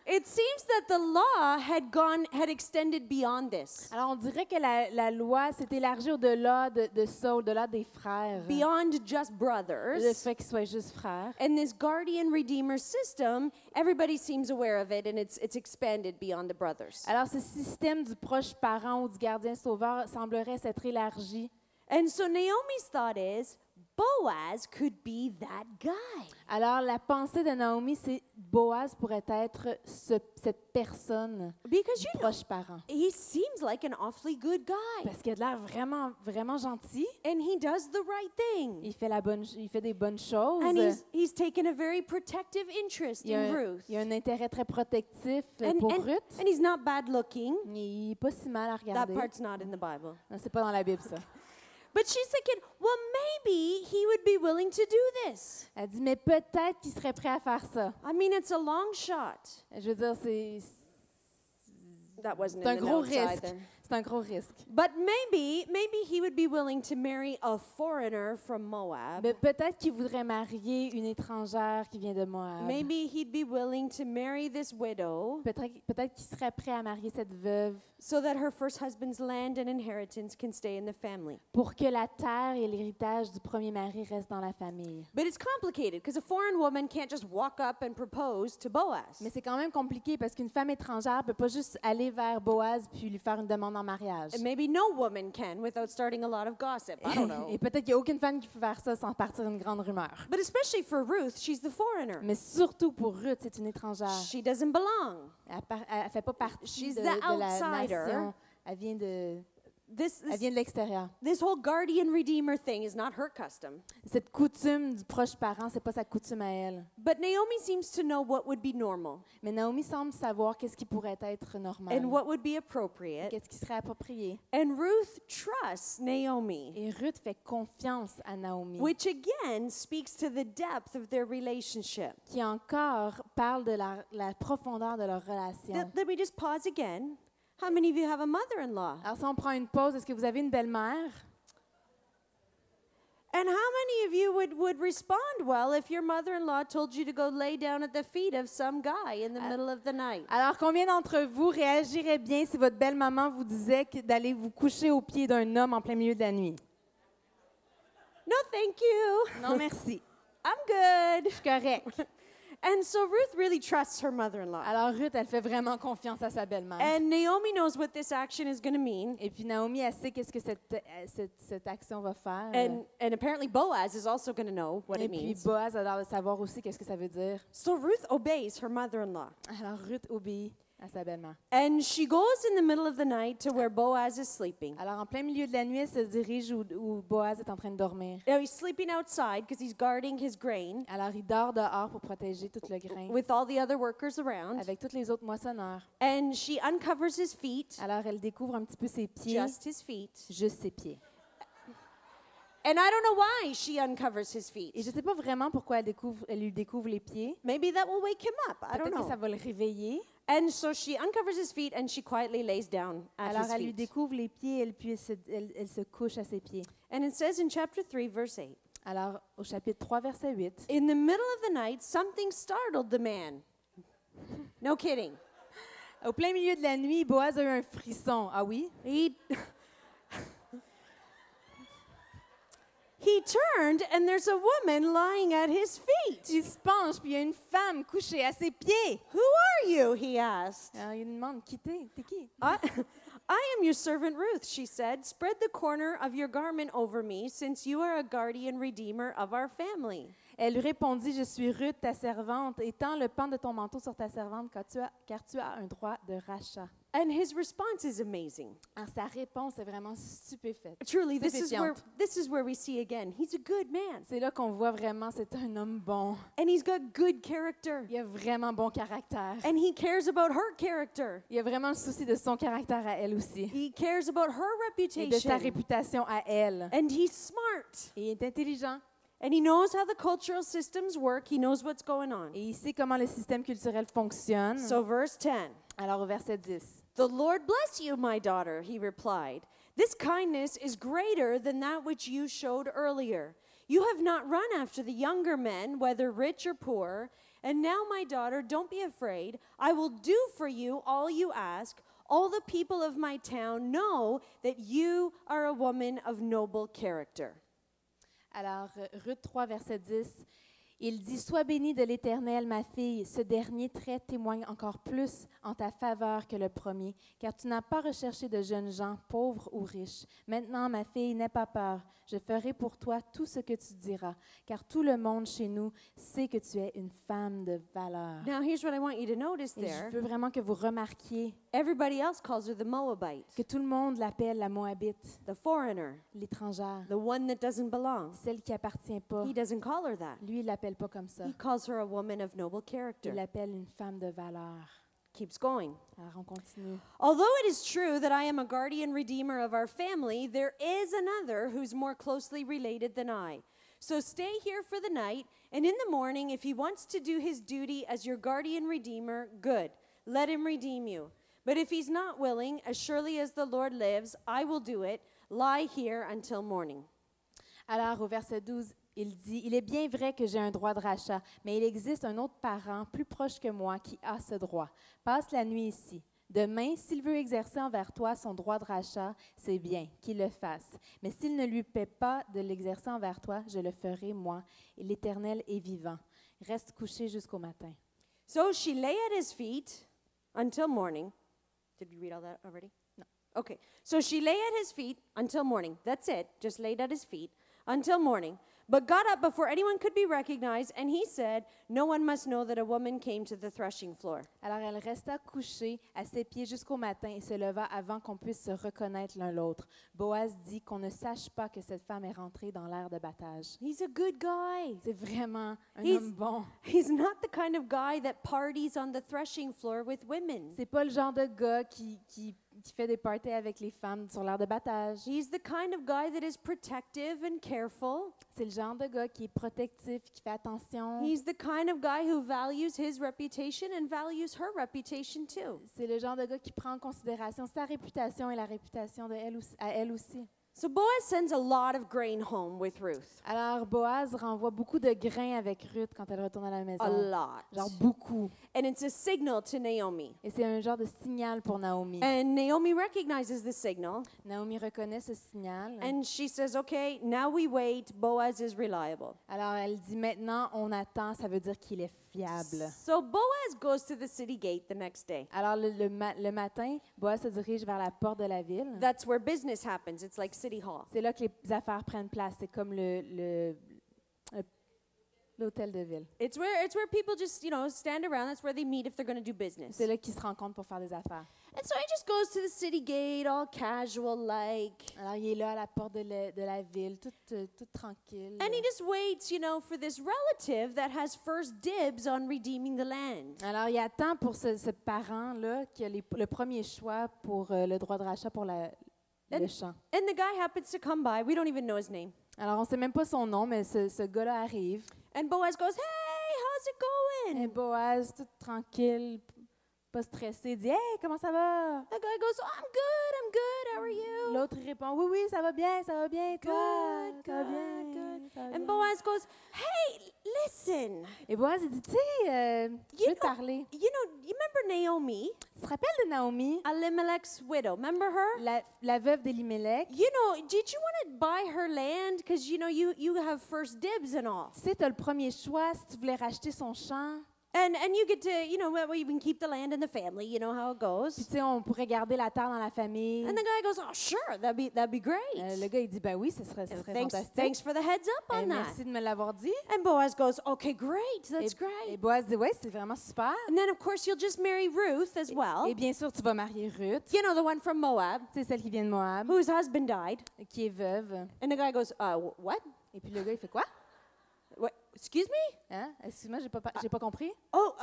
C: It seems that the law had extended beyond this,
A: Alors, on dirait que la loi s'est élargie au-delà de ça, au-delà des frères.
C: beyond just
A: Le
C: brothers.
A: fait qu'ils soient juste frères.
C: And this guardian redeemer system, everybody seems aware of it, and it's expanded beyond the brothers.
A: Alors, ce système du proche parent ou du gardien sauveur semblerait s'être élargi.
C: And so Naomi's thought is, Boaz could be that guy.
A: Alors, la pensée de Naomi, c'est Boaz pourrait être cette personne,
C: Because you know,
A: proche parent.
C: he seems like an awfully good guy.
A: Parce qu'il a de l'air vraiment, vraiment gentil.
C: And he does the right thing.
A: Il fait des bonnes choses.
C: And he's taken a very protective interest
A: Il
C: in Ruth.
A: a un intérêt très protectif
C: And,
A: pour
C: and,
A: Ruth.
C: and he's not bad looking.
A: Il n'est pas si mal à
C: That
A: regarder.
C: part's not in the Bible.
A: Non, c'est pas dans la Bible, ça.
C: But she's thinking, well, maybe he would be willing to do this.
A: Elle dit, mais peut-être qu'il serait prêt à faire ça.
C: I mean, it's a long shot.
A: Je veux dire, c'est
C: That wasn't
A: un
C: in the
A: gros
C: notes
A: risque.
C: either.
A: C'est un gros risque.
C: But maybe he would be willing to marry a foreigner from Moab.
A: Mais peut-être qu'il voudrait marier une étrangère qui vient de Moab.
C: Maybe he'd be willing to marry this widow
A: Peut-être qu'il serait prêt à marier cette veuve
C: so that her first husband's land and inheritance can stay in the family.
A: pour que la terre et l'héritage du premier mari restent dans la famille.
C: But it's complicated because a foreign woman can't just walk up and propose to Boaz.
A: Mais c'est quand même compliqué parce qu'une femme étrangère ne peut pas juste aller vers Boaz puis lui faire une demande en mariage.
C: And maybe no woman can without starting a lot of gossip. I don't know.
A: Et peut-être qu'il n'y a aucune femme qui peut faire ça sans partir une grande rumeur.
C: But especially for Ruth, she's the foreigner.
A: Mais surtout pour Ruth, c'est une étrangère.
C: She doesn't belong.
A: Elle ne fait pas partie
C: She's
A: de
C: the
A: la
C: outsider.
A: nation. Elle vient de
C: This
A: l'extérieur.
C: whole guardian redeemer thing is not her custom.
A: Cette coutume du proche parent, c'est pas sa coutume à elle.
C: But Naomi seems to know what would be normal
A: Mais Naomi semble savoir qu'est-ce qui pourrait être normal.
C: and what would be appropriate.
A: Qu'est-ce qui serait approprié.
C: And Ruth trusts Naomi,
A: Et Ruth fait confiance à Naomi,
C: which again speaks to the depth of their relationship.
A: qui encore parle de la profondeur de leur relation.
C: Let me just pause again. How many of you have a mother-in-law?
A: Alors si on prend une pause, est-ce que vous avez une belle-mère?
C: And how many of you would respond well if your mother-in-law told you to go lay down at the feet of some guy in the middle of the night?
A: Alors combien d'entre vous réagiraient bien si votre belle-maman vous disait d'aller vous coucher aux pieds d'un homme en plein milieu de la nuit?
C: No, thank you.
A: Non, merci.
C: I'm good.
A: Je suis correcte.
C: And so Ruth really trusts her mother-in-law.
A: Alors Ruth, elle fait vraiment confiance à sa belle-mère.
C: And Naomi knows what this action is going to mean.
A: Et puis Naomi, elle sait qu'est-ce que cette action va faire.
C: And apparently Boaz is also going to know what
A: Et
C: it
A: puis
C: means.
A: Boaz a l'air de savoir aussi qu'est-ce que ça veut dire.
C: So Ruth obeys her mother-in-law.
A: Alors Ruth obéit à sa belle-mère.
C: And she goes in the middle of the night to where Boaz is sleeping.
A: Alors en plein milieu de la nuit, elle se dirige où Boaz est en train de dormir.
C: Now he's sleeping outside because he's guarding his grain
A: Alors il dort dehors pour protéger tout le grain
C: with all the other workers around.
A: avec tous les autres moissonneurs.
C: And she uncovers his feet,
A: Alors elle découvre un petit peu ses pieds,
C: just his feet.
A: juste ses pieds.
C: And I don't know why she uncovers his feet.
A: Et je ne sais pas vraiment pourquoi elle lui découvre les pieds.
C: Maybe that will wake him up. I don't
A: Peut-être que ça
C: know.
A: va le réveiller.
C: And so she uncovers his feet and she quietly lays down at
A: Alors
C: his
A: elle lui
C: feet.
A: découvre les pieds et puis elle se couche à ses pieds.
C: And it says in chapter 3, verse 8,
A: Alors au chapitre 3, verset 8,
C: in the middle of the night, something startled the man. No kidding.
A: au plein milieu de la nuit, Boaz a eu un frisson. Ah oui?
C: He turned and there's a woman lying at his feet.
A: Il se penche, puis il y a une femme couchée à ses pieds.
C: Who are you? He asked.
A: Alors il demande, qui t'es? T'es qui?
C: I am your servant Ruth, she said. Spread the corner of your garment over me, since you are a guardian redeemer of our family.
A: Elle lui répondit, je suis Ruth, ta servante. Étends le pan de ton manteau sur ta servante, car tu as un droit de rachat.
C: And his response is amazing.
A: Alors sa réponse est vraiment stupéfaite.
C: Truly, this is where we see again. He's a good man.
A: C'est là qu'on voit vraiment, c'est un homme bon.
C: And he's got good character.
A: Il a vraiment bon caractère.
C: And he cares about her character.
A: Il a vraiment le souci de son caractère à elle aussi.
C: He cares about her
A: Et de sa
C: reputation.
A: réputation à elle.
C: And he's smart.
A: Et il est intelligent.
C: And he knows how the cultural systems work. He knows what's going on.
A: Et il sait comment le système culturel fonctionne.
C: So verse 10.
A: Alors au verset 10.
C: The Lord bless you, my daughter, he replied. This kindness is greater than that which you showed earlier. You have not run after the younger men, whether rich or poor. And now, my daughter, don't be afraid. I will do for you all you ask. All the people of my town know that you are a woman of noble character.
A: Alors, Ruth 3, verset 10, il dit, « Sois bénie de l'Éternel, ma fille. Ce dernier trait témoigne encore plus en ta faveur que le premier, car tu n'as pas recherché de jeunes gens, pauvres ou riches. Maintenant, ma fille, n'aie pas peur. Je ferai pour toi tout ce que tu diras, car tout le monde chez nous sait que tu es une femme de valeur. »
C: Now, here's what I want you to notice
A: Et
C: there.
A: je veux vraiment que vous remarquiez
C: Everybody else calls her the Moabite,
A: que tout le monde l'appelle la Moabite,
C: the foreigner,
A: l'étrangère,
C: the one that doesn't belong.
A: celle qui appartient pas.
C: He doesn't call her that.
A: Lui, il l'appelle pas comme ça.
C: He calls her a woman of noble
A: Il
C: character.
A: l'appelle une femme de valeur.
C: Keeps going.
A: Alors, on continue.
C: Although it is true that I am a guardian redeemer of our family, there is another who's more closely related than I. So stay here for the night, and in the morning, if he wants to do his duty as your guardian redeemer, good. Let him redeem you. But if he's not willing, as surely as the Lord lives, I will do it. Lie here until morning.
A: Alors, au verset 12, il dit, « Il est bien vrai que j'ai un droit de rachat, mais il existe un autre parent plus proche que moi qui a ce droit. Passe la nuit ici. Demain, s'il veut exercer envers toi son droit de rachat, c'est bien, qu'il le fasse. Mais s'il ne lui paie pas de l'exercer envers toi, je le ferai, moi, et l'Éternel est vivant. Reste couché jusqu'au matin. »
C: So she lay at his feet until morning. Did we read all that already?
A: No.
C: Okay. So she lay at his feet until morning. That's it. Just laid at his feet until morning. But got up before anyone could be recognized, and he said, no one must know that a woman came to the threshing floor.
A: Alors elle resta couchée à ses pieds jusqu'au matin et se leva avant qu'on puisse se reconnaître l'un l'autre. Boaz dit qu'on ne sache pas que cette femme est rentrée dans l'aire de battage.
C: He's a good guy.
A: C'est vraiment un
C: He's-
A: homme bon.
C: He's not the kind of guy that parties on the threshing floor with women.
A: C'est pas le genre de gars qui fait des parties avec les femmes sur l'aire de battage.
C: He's the kind of guy that is protective and careful.
A: C'est le genre de gars qui est protectif, qui fait attention.
C: He's the kind of guy who values his reputation and values her reputation too.
A: C'est le genre de gars qui prend en considération sa réputation et la réputation de elle aussi, à elle aussi.
C: So Boaz sends a lot of grain home with Ruth.
A: Alors, Boaz renvoie beaucoup de grains avec Ruth quand elle retourne à la maison.
C: A lot.
A: Genre beaucoup.
C: And it's a signal to Naomi.
A: Et c'est un genre de signal pour Naomi.
C: And Naomi recognizes the signal.
A: Naomi reconnaît ce signal.
C: And she says, okay, now we wait. Boaz is reliable.
A: Alors, elle dit maintenant, on attend, ça veut dire qu'il est fiable.
C: So Boaz goes to the city gate the next day.
A: Alors, le matin, Boaz se dirige vers la porte de la ville.
C: That's where business happens. It's like City Hall.
A: C'est là que les affaires prennent place. C'est comme l'hôtel de ville.
C: It's where people just, stand around. That's where they meet if they're going to do business.
A: C'est là qu'ils se rencontrent pour faire des affaires.
C: And so he just goes to the city gate, all casual like.
A: Alors, il est là à la porte de la ville, tout tranquille.
C: And he just waits, for this relative that has first dibs on redeeming the land.
A: Alors, il attend pour ce parent-là qui a le premier choix pour le droit de rachat pour le champ.
C: And the guy happens to come by. We don't even know his name.
A: Alors, on ne sait même pas son nom, mais ce gars-là arrive.
C: And Boaz goes, hey, how's it going?
A: Et Boaz, tout tranquille, pas stressé, dit « Hey, comment ça va? »
C: The guy goes, oh, I'm good, how are you?
A: L'autre répond « Oui, ça va bien, toi?
C: Good,
A: Ça va bien,
C: good.
A: ça va
C: And
A: bien.
C: Boaz goes, hey, listen.
A: Et Boaz, il dit « Tu sais, je veux te parler.
C: You remember Naomi,
A: Tu te rappelles de Naomi,
C: Elimelech's widow? Remember her?
A: la veuve d'Elimelech?
C: Did you want to buy her land? Because, you have first dibs and all.
A: Tu sais, tu as le premier choix si tu voulais racheter son champ.
C: And you get to, well, you can keep the land in the family. You know how it
A: Puis,
C: goes.
A: tu sais, on pourrait garder la terre dans la famille.
C: And the guy goes, oh, sure, that'd be great.
A: Le gars, il dit « Ben oui, ce serait fantastique.
C: Thanks for the heads up on that.
A: Merci de me l'avoir dit. »
C: And Boaz goes, okay, great, that's
A: Et
C: great.
A: Boaz dit « Oui, c'est vraiment super.
C: And then, of course, you'll just marry Ruth as well.
A: Et bien sûr, tu vas marier Ruth,
C: The one from Moab,
A: c'est celle qui vient de Moab,
C: whose husband died.
A: qui est veuve.
C: And the guy goes, what?
A: Et puis le gars, il fait quoi?
C: What? Excuse me?
A: Hein? Excuse-moi, j'ai pas compris.
C: Oh,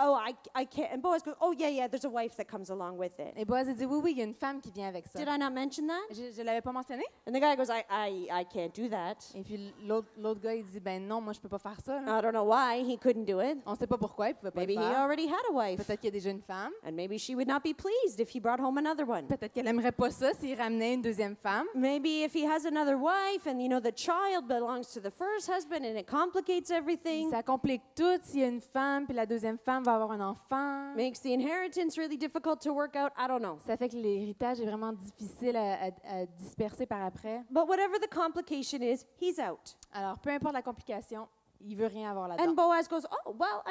C: I can't. And Boaz goes, oh, yeah, there's a wife that comes along with it.
A: Et Boaz il dit oui, il y a une femme qui vient avec ça.
C: Did I not mention that?
A: Je l'avais pas mentionné.
C: And the guy goes, I can't do that.
A: Et puis l'autre gars, il dit ben non, moi je peux pas faire ça. Là.
C: I don't know why he couldn't do it.
A: On sait pas pourquoi, il pouvait pas
C: Maybe
A: le
C: he
A: faire.
C: already had a wife.
A: Peut-être qu'il y a déjà une femme.
C: And maybe she would not be pleased if he brought home another one.
A: Peut-être qu'elle aimerait pas ça s'il ramenait une deuxième femme.
C: Maybe if he has another wife and, the child belongs to the first husband and it complicates everything.
A: Ça complique tout s'il y a une femme, puis la deuxième femme va avoir un enfant.
C: Makes the inheritance really difficult to work out. I don't know.
A: Ça fait que l'héritage est vraiment difficile à disperser par après.
C: But whatever the complication is, he's out.
A: Alors, peu importe la complication, il veut rien avoir là-dedans.
C: And Boaz goes, oh, well,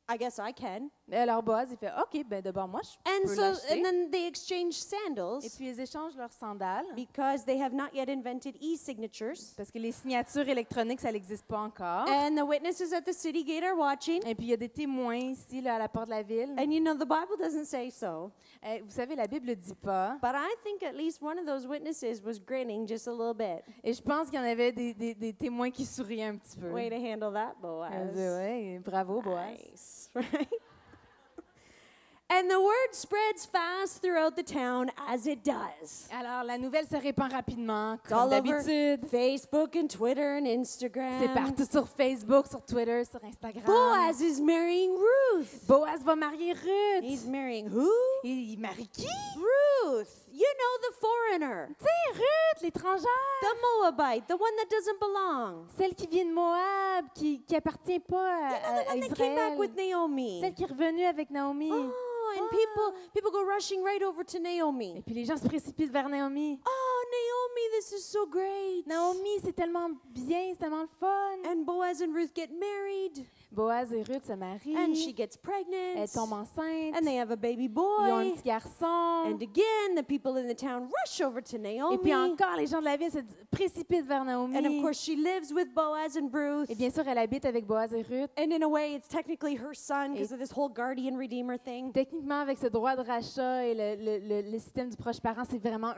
C: I guess I can.
A: Et alors Boaz, il fait OK, ben d'abord moi je peux l'acheter.
C: And then they exchange
A: Et
C: sandals
A: puis ils échangent leurs sandales
C: because they have not yet invented e-signatures.
A: parce que les signatures électroniques ça n'existe pas encore.
C: And the witnesses at the city gate are watching.
A: Et puis il y a des témoins ici là, à la porte de la ville.
C: And the Bible doesn't say so.
A: Vous savez, la Bible ne dit pas.
C: But I think at least one of those witnesses was grinning just a little bit.
A: Et je pense qu'il y en avait des témoins qui souriaient un petit peu.
C: Way to handle that, Boaz.
A: Ouais, bravo Boaz.
C: Nice, right? And the word spreads fast throughout the town as it does.
A: Alors la nouvelle se répand rapidement
C: It's
A: comme
C: all over
A: d'habitude.
C: Facebook and Twitter and Instagram.
A: C'est partout sur Facebook, sur Twitter, sur Instagram.
C: Boaz is marrying Ruth.
A: Boaz va marier Ruth.
C: He's marrying who?
A: Il marie qui?
C: Ruth. The foreigner.
A: Tu sais, Ruth, l'étrangère.
C: The Moabite, the one that doesn't belong.
A: Celle qui vient de Moab, qui appartient pas
C: The
A: à
C: one that came back
A: Israël.
C: with Naomi.
A: Celle qui est revenue avec Naomi.
C: Oh, and people go rushing right over to
A: Et
C: Naomi.
A: puis les gens se précipitent vers Naomi.
C: Oh, Naomi, this is so great.
A: Naomi, c'est tellement bien, c'est tellement le fun.
C: And Boaz and Ruth get married.
A: Boaz et Ruth se marient.
C: And she gets pregnant.
A: Elle tombe enceinte.
C: And they have a baby
A: Ils ont un
C: boy.
A: petit garçon.
C: And again, the people in the town rush over to Naomi.
A: Et puis encore, les gens de la ville se précipitent vers Naomi.
C: And of course, she lives with Boaz and Ruth.
A: Et bien sûr, elle habite avec Boaz et Ruth.
C: And in a way, it's technically her son because of this whole guardian redeemer thing.
A: Techniquement, avec ce droit de rachat et le système du proche parent, c'est vraiment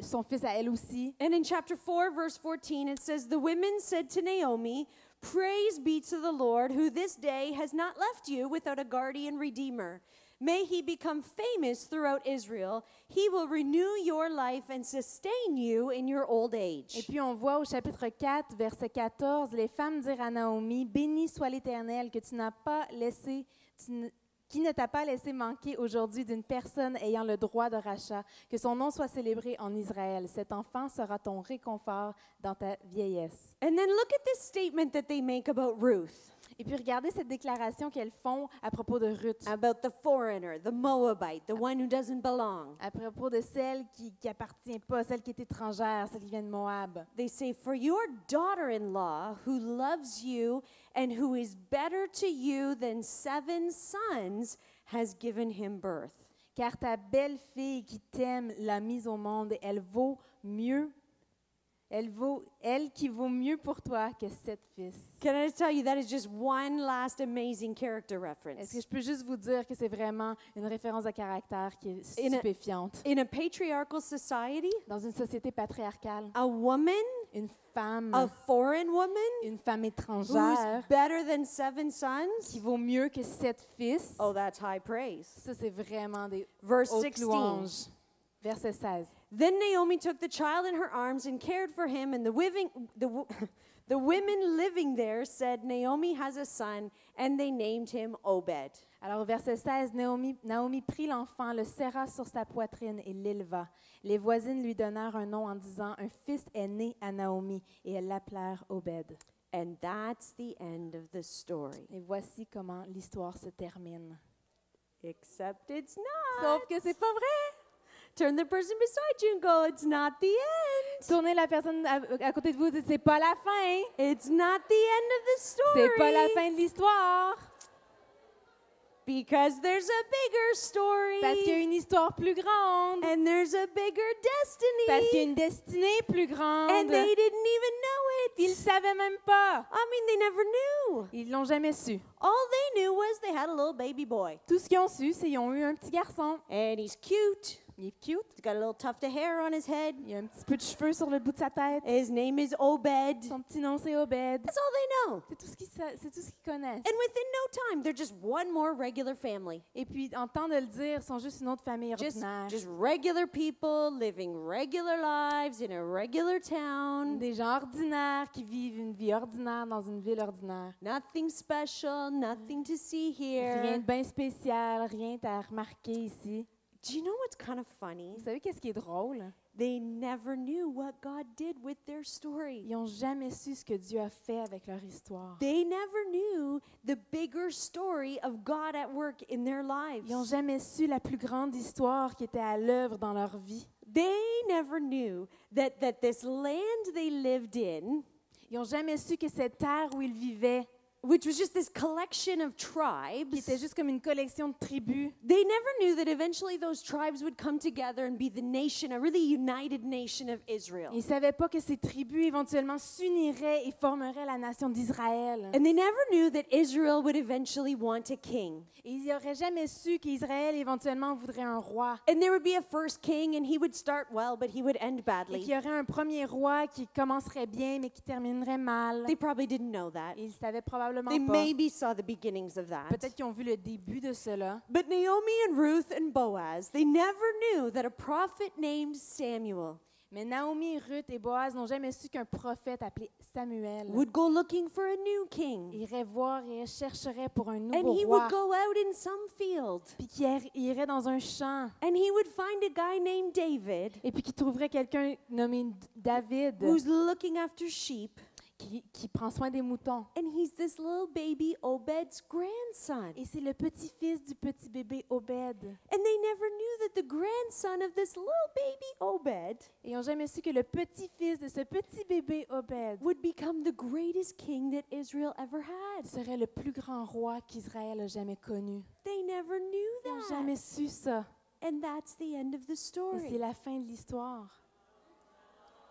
A: son fils à elle aussi.
C: And in chapter 4, verse 14, it says, the women said to Naomi, praise be to the Lord, who this day has not left you without a guardian redeemer. May he become famous throughout Israel. He will renew your life and sustain you in your old
A: Et
C: age.
A: puis on voit au chapitre 4, verset 14, les femmes dirent à Naomi, béni soit l'Éternel que tu n'as pas laissé, Qui ne t'a pas laissé manquer aujourd'hui d'une personne ayant le droit de rachat, que son nom soit célébré en Israël. Cet enfant sera ton réconfort dans ta vieillesse.
C: And then look at this statement that they make about Ruth,
A: Et puis regardez cette déclaration qu'elles font à propos de Ruth,
C: about the foreigner, the Moabite, the one who doesn't belong.
A: à propos de celle qui appartient pas, celle qui est étrangère, celle qui vient de Moab.
C: They say, for your daughter-in-law who loves you and who is better to you than 7 sons has given him birth.
A: Car ta belle-fille qui t'aime l'a mise au monde, elle qui vaut mieux pour toi que 7 fils.
C: Can I just tell you, that is just one last amazing character
A: Est-ce
C: reference.
A: que je peux juste vous dire que c'est vraiment une référence de caractère qui est stupéfiante?
C: In a patriarchal society,
A: Dans une société patriarcale,
C: a woman,
A: une femme,
C: a foreign woman,
A: une femme
C: who's
A: étrangère
C: better than 7 sons,
A: qui vaut mieux que 7 fils,
C: oh, that's high praise.
A: ça c'est vraiment des
C: Verse
A: hautes
C: 16.
A: louanges. Verset 16.
C: Then Naomi took the child in her arms and cared for him, and the women living there said, Naomi has a son, and they named him Obed.
A: Alors au verset 16, Naomi prit l'enfant, le serra sur sa poitrine et l'éleva. Les voisines lui donnèrent un nom en disant, un fils est né à Naomi, et elles l'appelèrent Obed.
C: And that's the end of the story.
A: Et voici comment l'histoire se termine.
C: Except it's not.
A: Sauf que c'est pas vrai.
C: Turn the person beside you and go, it's not the end.
A: Tournez la personne à côté de vous et dites, c'est pas la fin.
C: It's not the end of the story.
A: C'est pas la fin de l'histoire.
C: Because there's a bigger story.
A: Parce qu'il y a une histoire plus grande.
C: And there's a bigger destiny.
A: Parce qu'il y a une destinée plus grande.
C: And they didn't even know it.
A: Ils ne savaient même pas.
C: I mean, they never knew.
A: Ils l'ont jamais su.
C: All they knew was they had a little baby boy.
A: Tout ce qu'ils ont su, c'est qu'ils ont eu un petit garçon.
C: And he's cute.
A: Il est cute.
C: He's got a little tuft of hair on his head.
A: Il a un petit peu de cheveux sur le bout de sa tête.
C: His name is Obed.
A: Son petit nom, c'est Obed.
C: That's all they know.
A: C'est tout ce qu'ils connaissent.
C: And within no time, they're just one more regular family.
A: Et puis, en temps de le dire, ils sont juste une autre famille ordinaire.
C: Just regular people living regular lives in a regular town.
A: Des gens ordinaires qui vivent une vie ordinaire dans une ville ordinaire.
C: Nothing special, nothing to see
A: Rien
C: here.
A: de bien spécial, rien à remarquer ici.
C: Do you know what's kind of funny?
A: Vous savez qu'est-ce qui est drôle?
C: They never knew what God did with their story.
A: Ils n'ont jamais su ce que Dieu a fait avec leur histoire.
C: They never knew the bigger story of God at work in their lives.
A: Ils n'ont jamais su la plus grande histoire qui était à l'œuvre dans leur vie.
C: They never knew that this land they lived in,
A: Ils n'ont jamais su que cette terre où ils vivaient,
C: which was just this collection of
A: qui
C: tribes,
A: était juste comme une collection de tribus,
C: they never knew that eventually those tribes would come together and be the nation, a really united nation of Israel.
A: ils ne savaient pas que ces tribus éventuellement s'uniraient et formeraient la nation d'Israël.
C: And they never knew that Israel would eventually want a king.
A: Et ils n'auraient jamais su qu'Israël éventuellement voudrait un roi.
C: And there would be a first king, and he would start well, but he would end
A: Et
C: badly.
A: qu'il y aurait un premier roi qui commencerait bien, mais qui terminerait mal.
C: They probably didn't know that.
A: Ils ne savaient probablement
C: They
A: pas.
C: maybe saw the beginnings of that.
A: Peut-être qu'ils ont vu le début de cela.
C: But Naomi and Ruth and Boaz, they never knew that a prophet named Samuel
A: Mais Naomi, Ruth et Boaz n'ont jamais su qu'un prophète appelé Samuel
C: would go looking for a new king.
A: irait voir et chercherait pour un
C: And
A: nouveau
C: he
A: roi.
C: would go out in some field.
A: Puis qui irait dans un champ.
C: And he would find a guy named David
A: Et puis qui trouverait quelqu'un nommé David
C: who's looking after sheep.
A: qui prend soin des moutons.
C: And he's this little baby Obed's grandson.
A: Et c'est le petit-fils du petit bébé Obed.
C: And they never knew that the grandson of this little baby Obed
A: Et ils n'ont jamais su que le petit-fils de ce petit bébé Obed
C: would become the greatest king that Israel ever had.
A: serait le plus grand roi qu'Israël a jamais connu.
C: They never knew
A: Ils n'ont
C: that.
A: jamais su ça.
C: And that's the end of the
A: Et c'est
C: story.
A: la fin de l'histoire.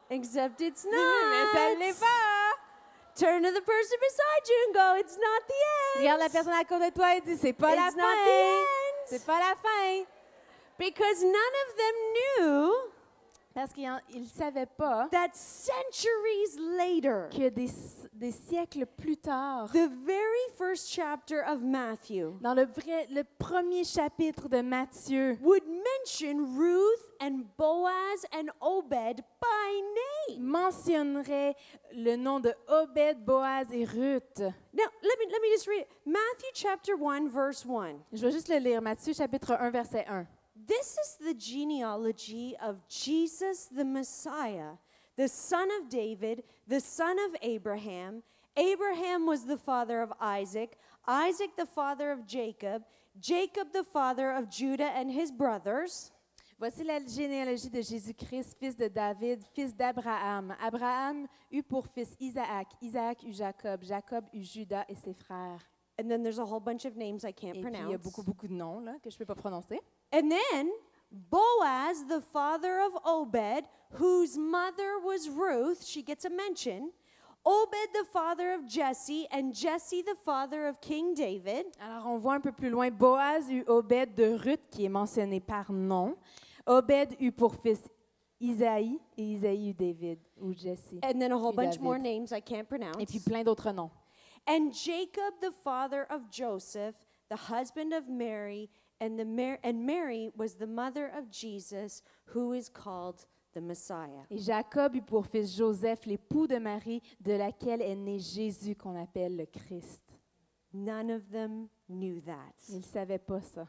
C: Except it's
A: Mais ça ne
C: not.
A: l'est pas.
C: Turn to the person beside you and go, it's not the end.
A: Regarde la personne à côté de toi et dis, c'est pas la
C: It's not
A: fin.
C: the end.
A: C'est pas la fin.
C: Because none of them knew
A: Parce qu'ils ne savaient pas
C: that centuries later,
A: que des siècles plus tard,
C: the very first chapter of Matthew
A: dans le premier chapitre de Matthieu,
C: would mention Ruth and Boaz and Obed by name.
A: mentionnerait le nom de Obed, Boaz et Ruth.
C: Now, let me just read it. Matthew chapter 1, verse 1.
A: Je vais juste le lire. Matthieu chapitre 1, verset 1.
C: This is the genealogy of Jesus the Messiah, the son of David, the son of Abraham. Abraham was the father of Isaac, Isaac the father of Jacob, Jacob the father of Judah and his brothers.
A: Voici la généalogie de Jésus-Christ, fils de David, fils d'Abraham. Abraham eut pour fils Isaac, Isaac eut Jacob, Jacob eut Judas et ses frères.
C: And then there's a whole bunch of names I can't
A: Et puis, il y a
C: pronounce.
A: beaucoup de noms là, que je ne peux pas prononcer.
C: And then Boaz, the father of Obed, whose mother was Ruth, she gets a mention. Obed, the father of Jesse, and Jesse, the father of King David.
A: Alors, on voit un peu plus loin, Boaz eut Obed de Ruth, qui est mentionné par nom. Obed eut pour fils Isaïe, et Isaïe eut David, ou Jesse.
C: And then a whole
A: eut
C: bunch
A: David.
C: more names I can't pronounce.
A: Et puis plein d'autres noms.
C: And Jacob, the father of Joseph, the husband of Mary, and Mary was the mother of Jesus, who is called the Messiah.
A: Et Jacob eut pour fils Joseph, l'époux de Marie, de laquelle est né Jésus, qu'on appelle le Christ.
C: None of them knew that,
A: Ils ne savaient pas ça,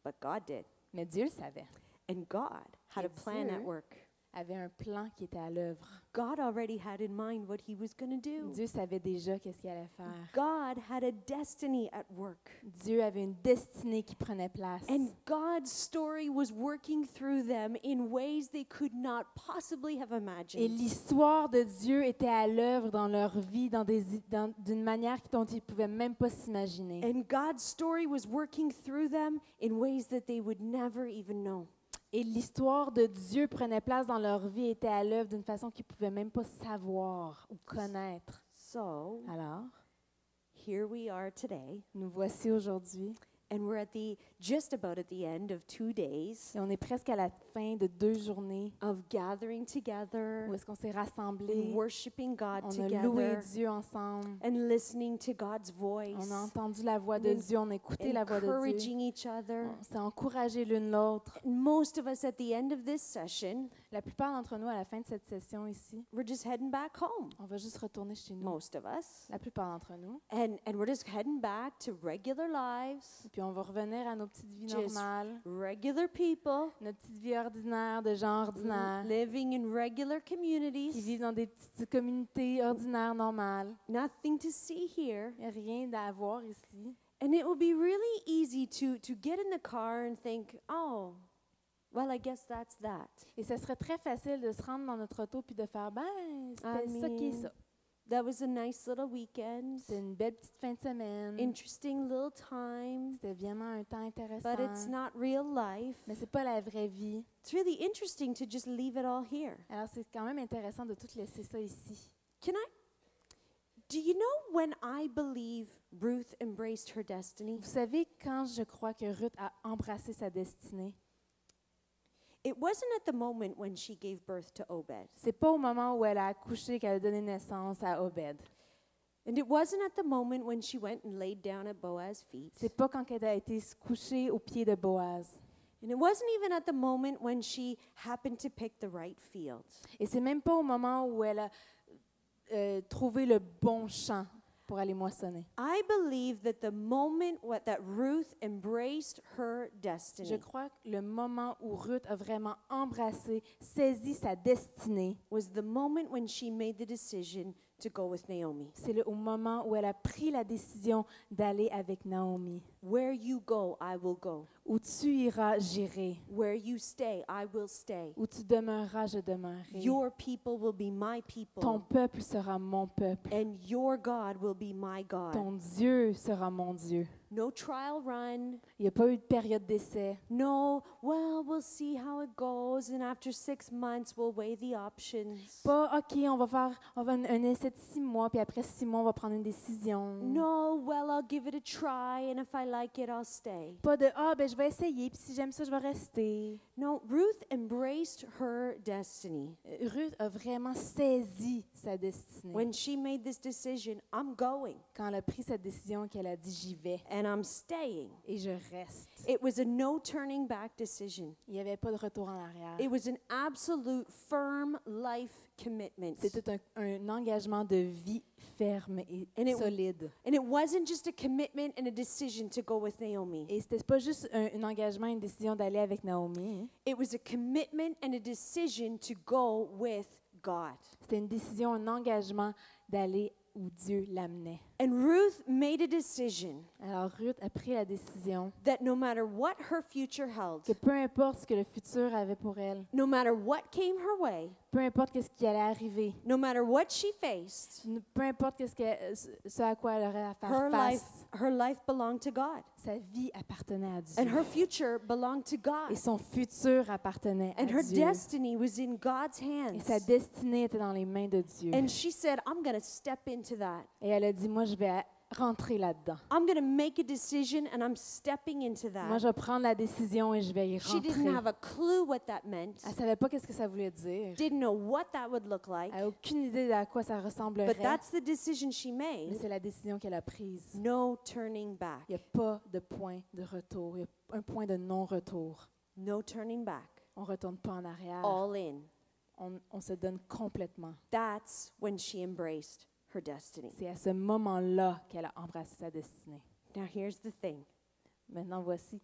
C: but God did.
A: mais Dieu le savait.
C: And God had
A: Et
C: a plan
A: Dieu
C: at work.
A: Avait un plan qui était à l'œuvre.
C: God already had in mind what he was going to do.
A: Dieu savait déjà qu'est-ce qu'il allait faire.
C: God had a destiny at work.
A: Dieu avait une destinée qui prenait place.
C: And God's story was working through them in ways they could not possibly have
A: Et
C: imagined.
A: l'histoire de Dieu était à l'œuvre dans leur vie d'une manière dont ils ne pouvaient même pas s'imaginer.
C: And God's story was working through them in ways that they would never even know.
A: Et l'histoire de Dieu prenait place dans leur vie, était à l'œuvre d'une façon qu'ils ne pouvaient même pas savoir ou connaître.
C: So,
A: Alors,
C: here we are today,
A: nous voici aujourd'hui
C: and we're just about at the end of 2 days
A: et on est presque à la fin de 2 journées
C: of gathering together
A: où est-ce qu'on s'est
C: and
A: rassemblés,
C: worshiping God
A: on a loué
C: together
A: Dieu ensemble,
C: and listening to God's voice,
A: on a entendu la voix de
C: and
A: Dieu, on a écouté la voix de Dieu,
C: encouraging each other.
A: on s'est encouragé l'une l'autre.
C: And most of us at the end of this session,
A: La plupart d'entre nous, à la fin de cette session ici,
C: we're just heading back home.
A: on va juste retourner chez nous.
C: Most of us.
A: La plupart d'entre nous.
C: And we're just heading back to regular lives,
A: Et puis on va revenir à nos petites vies
C: Just
A: normales,
C: regular people,
A: nos petites vies ordinaires, de gens ordinaires,
C: living in regular
A: qui
C: communities.
A: vivent dans des petites communautés ordinaires, normales.
C: Nothing to see here.
A: Il n'y a rien à voir ici.
C: And it will be really easy to get in the car and think, oh, well, I guess that's that.
A: Et ce serait très facile de se rendre dans notre auto puis de faire, ben, c'était
C: I
A: ça qui est
C: mean,
A: ça.
C: That was a nice little weekend,
A: C'était une belle petite fin de semaine.
C: interesting little time,
A: C'était vraiment un temps intéressant.
C: but it's not real life.
A: Mais c'est pas la vraie vie.
C: It's really interesting to just leave it all here.
A: Alors c'est quand même intéressant de tout laisser ça ici.
C: Do you know when I believe Ruth embraced her destiny?
A: Vous savez, quand je crois que Ruth a embrassé sa destinée,
C: It wasn't at the moment when she gave birth to Obed.
A: c'est pas au moment où elle a accouché qu'elle a donné naissance à Obed.
C: And it wasn't at the moment when she went and laid down at Boaz's feet.
A: C'est pas quand elle a été couchée aux pieds de Boaz.
C: And it wasn't even at the moment when she happened to pick the right fields.
A: Et c'est même pas au moment où elle a trouvé le bon champ pour aller moissonner.
C: I believe that the moment that Ruth embraced her
A: Je
C: destiny
A: crois que le moment où Ruth a vraiment embrassé, saisi sa destinée,
C: was the moment when she made the decision to go with Naomi.
A: c'est au moment où elle a pris la décision d'aller avec Naomi.
C: Where you go, I will go.
A: Où tu iras, j'irai.
C: Where you stay, I will stay.
A: Où tu demeureras, je demeurerai.
C: Your people will be my
A: Ton
C: people,
A: peuple sera mon peuple.
C: and your God will be my God.
A: Ton Dieu sera mon Dieu.
C: No trial run.
A: Il n'y a pas eu de période d'essai.
C: No, well, we'll see how it goes, and after 6 months, we'll weigh the options.
A: Pas, OK, on va faire un essai de 6 mois, puis après 6 mois, on va prendre une décision.
C: No, well, I'll give it a try, and if I like it, I'll stay.
A: Pas de, ben je vais essayer, puis si j'aime ça, je vais rester.
C: No, Ruth embraced her destiny.
A: Ruth a vraiment saisi sa destinée.
C: When she made this decision, I'm going,
A: Quand elle a pris cette décision, qu'elle a dit, j'y vais.
C: and and I'm staying.
A: et je reste.
C: It was a no turning back decision.
A: Il n'y avait pas de retour en arrière.
C: It was an absolute firm life commitment.
A: C'était un engagement de vie ferme et
C: And it-
A: solide.
C: And it wasn't just a commitment and a decision to go with Naomi.
A: Et c'était pas juste un engagement, une décision d'aller avec Naomi. Hein.
C: It was a commitment and a decision to go with God.
A: C'était une décision, un engagement d'aller où Dieu l'amenait.
C: And Ruth made a decision
A: Alors Ruth a pris la décision
C: that no matter what her future held,
A: que peu importe ce que le futur avait pour elle,
C: no matter what came her way,
A: peu importe ce qui allait arriver,
C: no matter what she faced,
A: peu importe ce à quoi elle aurait à faire
C: her
A: face,
C: life belonged to God.
A: sa vie appartenait à Dieu.
C: And her future belonged to
A: Et
C: God.
A: son futur appartenait à
C: And her
A: Dieu.
C: destiny was in God's
A: Et
C: hands.
A: sa destinée était dans les mains de Dieu.
C: And she said, I'm going to step into that.
A: Et elle a dit, moi, je vais rentrer là-dedans.
C: I'm going to make a decision and I'm stepping into
A: Moi,
C: that.
A: je vais prendre la décision et je vais y
C: She didn't
A: rentrer.
C: have a clue what that meant.
A: Elle ne savait pas qu'est-ce que ça voulait dire.
C: Didn't know what that would look like.
A: Elle n'a aucune idée à quoi ça ressemblerait.
C: But that's the decision she
A: Mais
C: made.
A: c'est la décision qu'elle a prise.
C: No turning back.
A: Il n'y a pas de point de retour. Il y a un point de non-retour.
C: No turning back.
A: On ne retourne pas en arrière.
C: All in.
A: On se donne complètement.
C: That's when she embraced her destiny.
A: C'est à ce moment-là qu'elle a embrassé sa destinée.
C: Now here's the thing.
A: Maintenant, voici.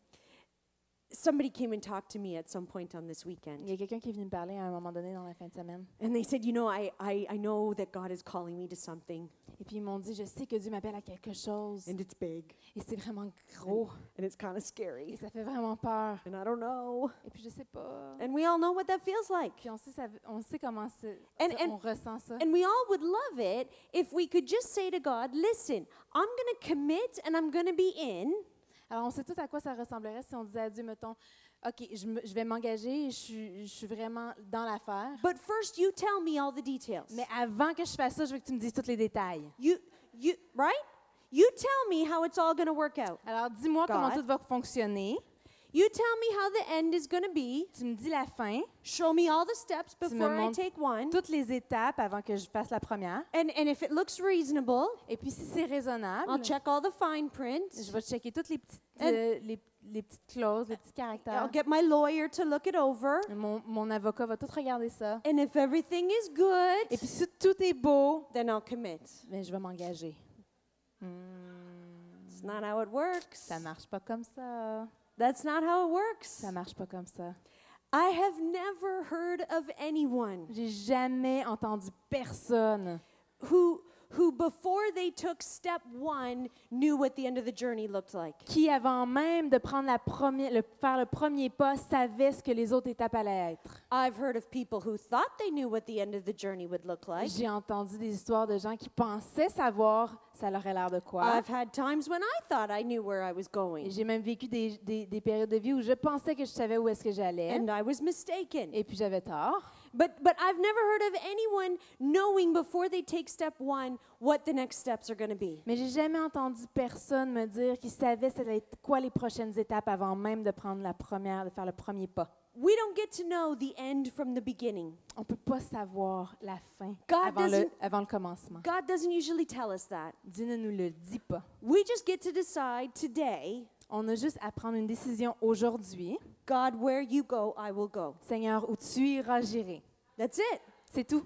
C: Somebody came and talked to me at some point on this weekend.
A: Il y a quelqu'un qui est venu me parler à un moment donné dans la fin de semaine.
C: And they said, you know, I know that God is calling me to something.
A: Et puis ils m'ont dit, je sais que Dieu m'appelle à quelque chose.
C: And it's big.
A: Et c'est vraiment gros.
C: And it's kind of
A: Et
C: scary.
A: ça fait vraiment peur.
C: And I don't know.
A: Et puis je sais pas.
C: And we all know what that feels like.
A: Puis on sait comment
C: And-
A: on ressent ça.
C: And we all would love it if we could just say to God, listen, I'm going to commit and I'm going to be in.
A: Alors on sait tout à quoi ça ressemblerait si on disait à Dieu, mettons, OK, je vais m'engager, je suis vraiment dans l'affaire.
C: But first, you tell me all the details.
A: Mais avant que je fasse ça, je veux que tu me dises tous les détails.
C: Right? You tell me how it's all going to work out.
A: Alors dis-moi comment
C: God.
A: tout va fonctionner.
C: You tell me how the end is going to be.
A: Tu me dis la fin,
C: Show me all the steps
A: Tu me
C: before I
A: montres
C: take one.
A: toutes les étapes avant que je fasse la première.
C: And if it looks reasonable,
A: Et puis si c'est raisonnable,
C: I'll check all the fine print.
A: je vais checker toutes les petites,
C: And-
A: les petites clauses, les petits caractères.
C: I'll get my lawyer to look it over.
A: Mon avocat va tout regarder ça.
C: And if everything is good,
A: Et puis si tout est beau,
C: then I'll commit.
A: mais je vais m'engager.
C: It's not how it works.
A: Ça marche pas comme ça.
C: That's not how it works.
A: Ça marche pas comme ça.
C: I have never heard of anyone
A: J'ai jamais entendu personne
C: who before they took step one knew what the end of the journey looked like.
A: qui, avant même de prendre faire le premier pas, savait ce que les autres étapes allaient être.
C: I've heard of people who thought they knew what the end of the journey would look like.
A: J'ai entendu des histoires de gens qui pensaient savoir ça leur a l'air de quoi.
C: I've had times when I thought I knew where I was
A: Et
C: going,
A: j'ai même vécu des périodes de vie où je pensais que je savais où est-ce que j'allais.
C: and I was mistaken.
A: Et puis j'avais tort.
C: But I've never heard of anyone knowing before they take step one what the next steps are going to be.
A: Mais j'ai jamais entendu personne me dire qu'il savait c'était quoi les prochaines étapes avant même de faire le premier pas.
C: We don't get to know the end from the beginning.
A: On peut pas savoir la fin
C: God
A: avant le commencement.
C: God doesn't usually tell us that.
A: Dieu ne nous le dit pas.
C: We just get to decide today,
A: On a juste à prendre une décision aujourd'hui.
C: God, where you go, I will go.
A: Seigneur, où tu iras, j'irai.
C: That's it.
A: C'est tout.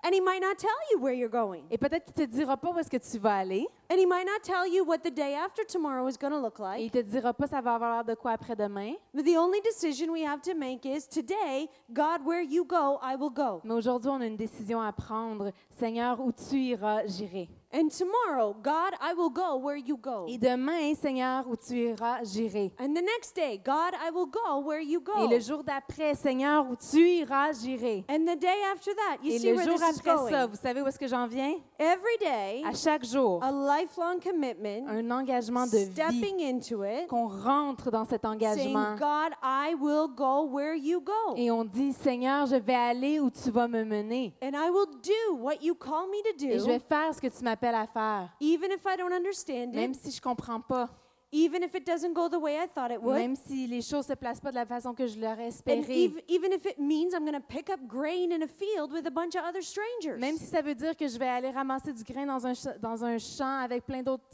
C: And he might not tell you where you're going.
A: Et peut-être qu'il te dira pas où est-ce que tu vas aller.
C: And he might not tell you what the day after tomorrow is going to look
A: Et
C: like.
A: il te dira pas ça va avoir l'air de quoi après-demain.
C: But the only decision we have to make is today, God, where you go, I will go.
A: Mais aujourd'hui, on a une décision à prendre. Seigneur, où tu iras, j'irai.
C: And tomorrow, God, I will go where you go.
A: Et demain, Seigneur, où tu iras, j'irai.
C: And the next day, God, I will go where you
A: Et
C: go.
A: le jour d'après, Seigneur, où tu iras, j'irai.
C: And the day after that, you
A: Et
C: see
A: le
C: where
A: jour
C: this is
A: après ça,
C: going.
A: vous savez où est-ce que j'en viens?
C: Every day,
A: À chaque jour,
C: a lifelong commitment,
A: un engagement de vie,
C: stepping into it,
A: qu'on rentre dans cet
C: saying,
A: engagement.
C: God, I will go where you go.
A: Et on dit, Seigneur, je vais aller où tu vas me mener.
C: And I will do what you call me to
A: Et je vais
C: do,
A: faire ce que tu m'appelles à faire.
C: even if I don't understand
A: Même
C: it,
A: si je comprends pas.
C: even if it doesn't go the way I thought it would,
A: Même si les choses se placent pas de la façon que je l'aurais
C: and
A: espéré.
C: even if it means I'm going to pick up grain in a field with a bunch of other strangers.
A: Même si ça veut dire que je vais aller ramasser du grain dans un champ avec plein d'autres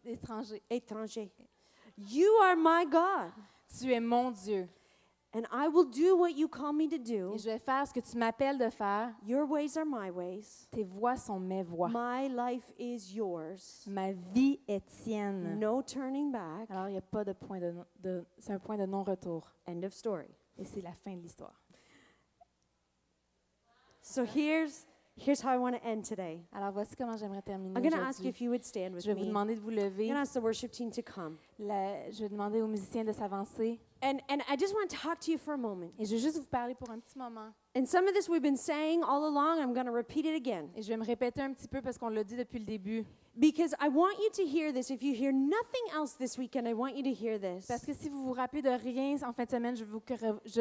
C: étranger. You are my God,
A: Tu es mon Dieu.
C: and I will do what you call me to do.
A: Et je vais faire ce que tu m'appelles de faire.
C: Your ways are my ways.
A: Tes voies sont mes voies.
C: My life is yours.
A: Ma vie est tienne.
C: No turning back.
A: Alors, il n'y a pas de point c'est un point de non-retour.
C: End of story.
A: Et c'est la fin de l'histoire.
C: So here's how I want to end today.
A: Alors, voici comment j'aimerais terminer
C: I'm going to ask you
A: aujourd'hui.
C: if you would stand with
A: Je vais vous
C: me.
A: demander de vous
C: I'm
A: lever.
C: going to ask the worship team to come.
A: Je vais demander aux musiciens de s'avancer.
C: And I just want to talk to you for a moment.
A: Et je vais juste vous parler pour un petit moment.
C: And some of this we've been saying all along. I'm going to repeat it again.
A: Et je vais me répéter un petit peu parce qu'on l'a dit depuis le début.
C: Because I want you to hear this. If you hear nothing else this weekend, I want you to hear this.
A: Parce que si vous vous rappelez de rien en fin de semaine, je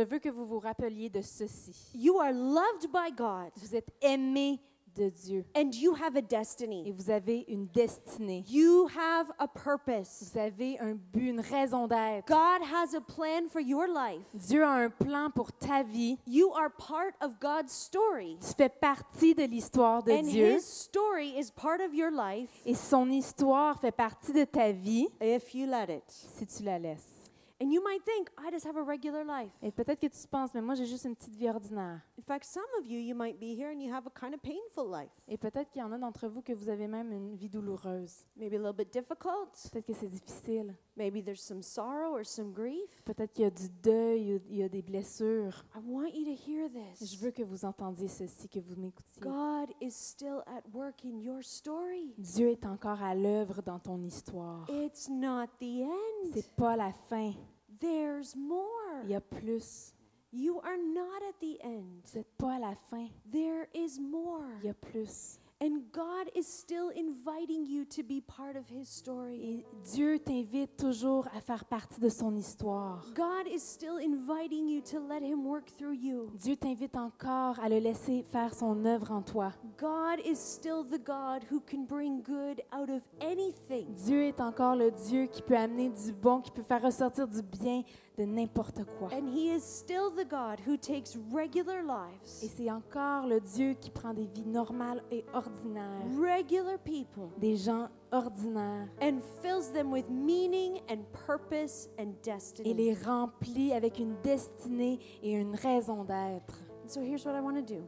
A: veux que vous vous rappeliez de ceci.
C: You are loved by God,
A: Vous êtes aimés de Dieu
C: and you have a
A: et
C: destiny.
A: vous avez une destinée.
C: You have a purpose.
A: Vous avez un but, une raison d'être.
C: God has a plan for your life.
A: Dieu a un plan pour ta vie.
C: You are part of God's story.
A: Tu fais partie de l'histoire de
C: And
A: Dieu
C: His story is part of your life
A: et son histoire fait partie de ta vie
C: if you let it.
A: si tu la laisses.
C: And you might think, I just have a regular life.
A: Et peut-être que tu penses, mais moi j'ai juste une petite vie ordinaire.
C: In fact, some of you might be here and you have a kind of painful life.
A: Et peut-être qu'il y en a d'entre vous que vous avez même une vie douloureuse.
C: Maybe a little bit difficult.
A: Peut-être que c'est difficile.
C: Maybe there's some sorrow or some grief.
A: Peut-être qu'il y a du deuil, il y a des blessures.
C: I want you to hear
A: Je
C: this.
A: veux que vous entendiez ceci, que vous m'écoutiez.
C: God is still at work in your story.
A: Dieu est encore à l'œuvre dans ton histoire.
C: It's not the end.
A: C'est pas la fin.
C: There's more.
A: Il y a plus.
C: You are not at the end.
A: Vous n'êtes pas à la fin.
C: There is more.
A: Il y a plus.
C: And God is still inviting you to be part of His story.
A: Et Dieu t'invite toujours à faire partie de son histoire.
C: God is still inviting you to let Him work through you.
A: Dieu t'invite encore à le laisser faire son œuvre en toi.
C: God is still the God who can bring good out of anything.
A: Dieu est encore le Dieu qui peut amener du bon, qui peut faire ressortir du bien de n'importe quoi.
C: And He is still the God who takes regular
A: Et
C: lives,
A: c'est encore le Dieu qui prend des vies normales et ordinaires,
C: regular people,
A: des gens ordinaires,
C: and fills them with meaning and purpose and
A: et
C: destiny.
A: les remplit avec une destinée et une raison d'être.
C: And so here's what I want to do.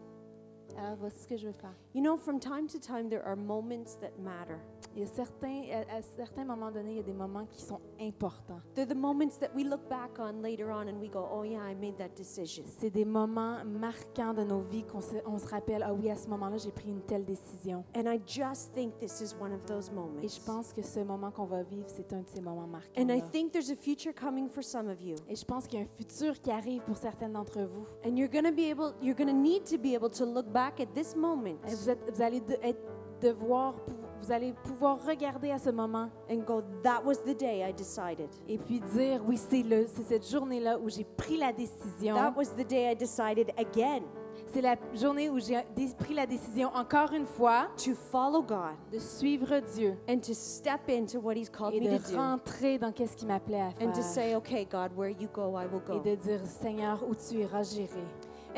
A: Alors voici ce que je veux faire.
C: You know, from time to time, there are moments that matter.
A: Il y a à certains moments donnés, il y a des moments qui sont importants.
C: They're the moments that we look back on later on and we go, oh yeah, I made that decision.
A: C'est des moments marquants de nos vies on se rappelle, ah oui, à ce moment-là, j'ai pris une telle décision.
C: And I just think this is one of those
A: Et
C: moments.
A: je pense que ce moment qu'on va vivre, c'est un de ces moments marquants.
C: And I think there's a future coming for some of you.
A: Et je pense qu'il y a un futur qui arrive pour certaines d'entre vous.
C: And you're going to need to be able to look back at this moment
A: Et vous allez pouvoir regarder à ce moment
C: and go, that was the day I decided.
A: et puis dire, oui, c'est cette journée-là où j'ai pris la décision.
C: That was the day I decided again
A: C'est la journée où j'ai pris la décision, encore une fois,
C: to follow God
A: de suivre Dieu
C: and to step into what He's called
A: et
C: me
A: de
C: to do.
A: rentrer dans qu'est-ce qu'il m'appelait à
C: And to
A: faire.
C: say, okay, God, where you go, I will
A: Et
C: go.
A: de dire, Seigneur, où tu iras, j'irai.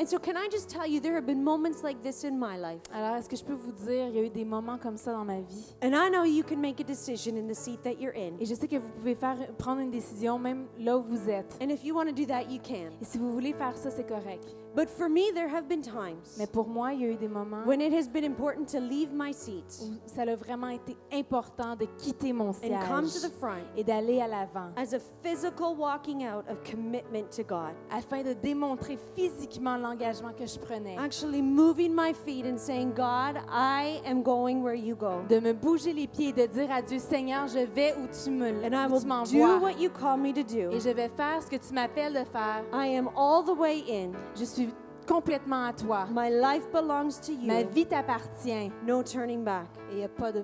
C: And so can I just tell you, there have been moments like this in my life.
A: Alors, est-ce que je peux vous dire, il y a eu des moments comme ça dans ma vie.
C: And I know you can make a decision in the seat that you're in.
A: Et je sais que vous pouvez prendre une décision même là où vous êtes.
C: And if you want to do that, you can.
A: Et si vous voulez faire ça, c'est correct.
C: But for me, there have been times
A: Mais pour moi, il y a eu des moments
C: when it has been important to leave my seat
A: où ça a vraiment été important de quitter mon
C: and come to the
A: siège
C: front
A: et d'aller à l'avant
C: as a physical walking out of commitment to God.
A: afin de démontrer physiquement l'engagement que je prenais.
C: Actually moving my feet and saying, God, I am going where you go.
A: De me bouger les pieds et de dire à Dieu, Seigneur, je vais où tu
C: And I will do
A: m'envoies.
C: what you call me to do.
A: Et je vais faire ce que tu m'appelles de faire.
C: I am all the way in.
A: Je suis complètement à toi.
C: My life belongs to
A: Ma
C: you.
A: vie t'appartient.
C: No turning back.
A: Et il n'y a pas de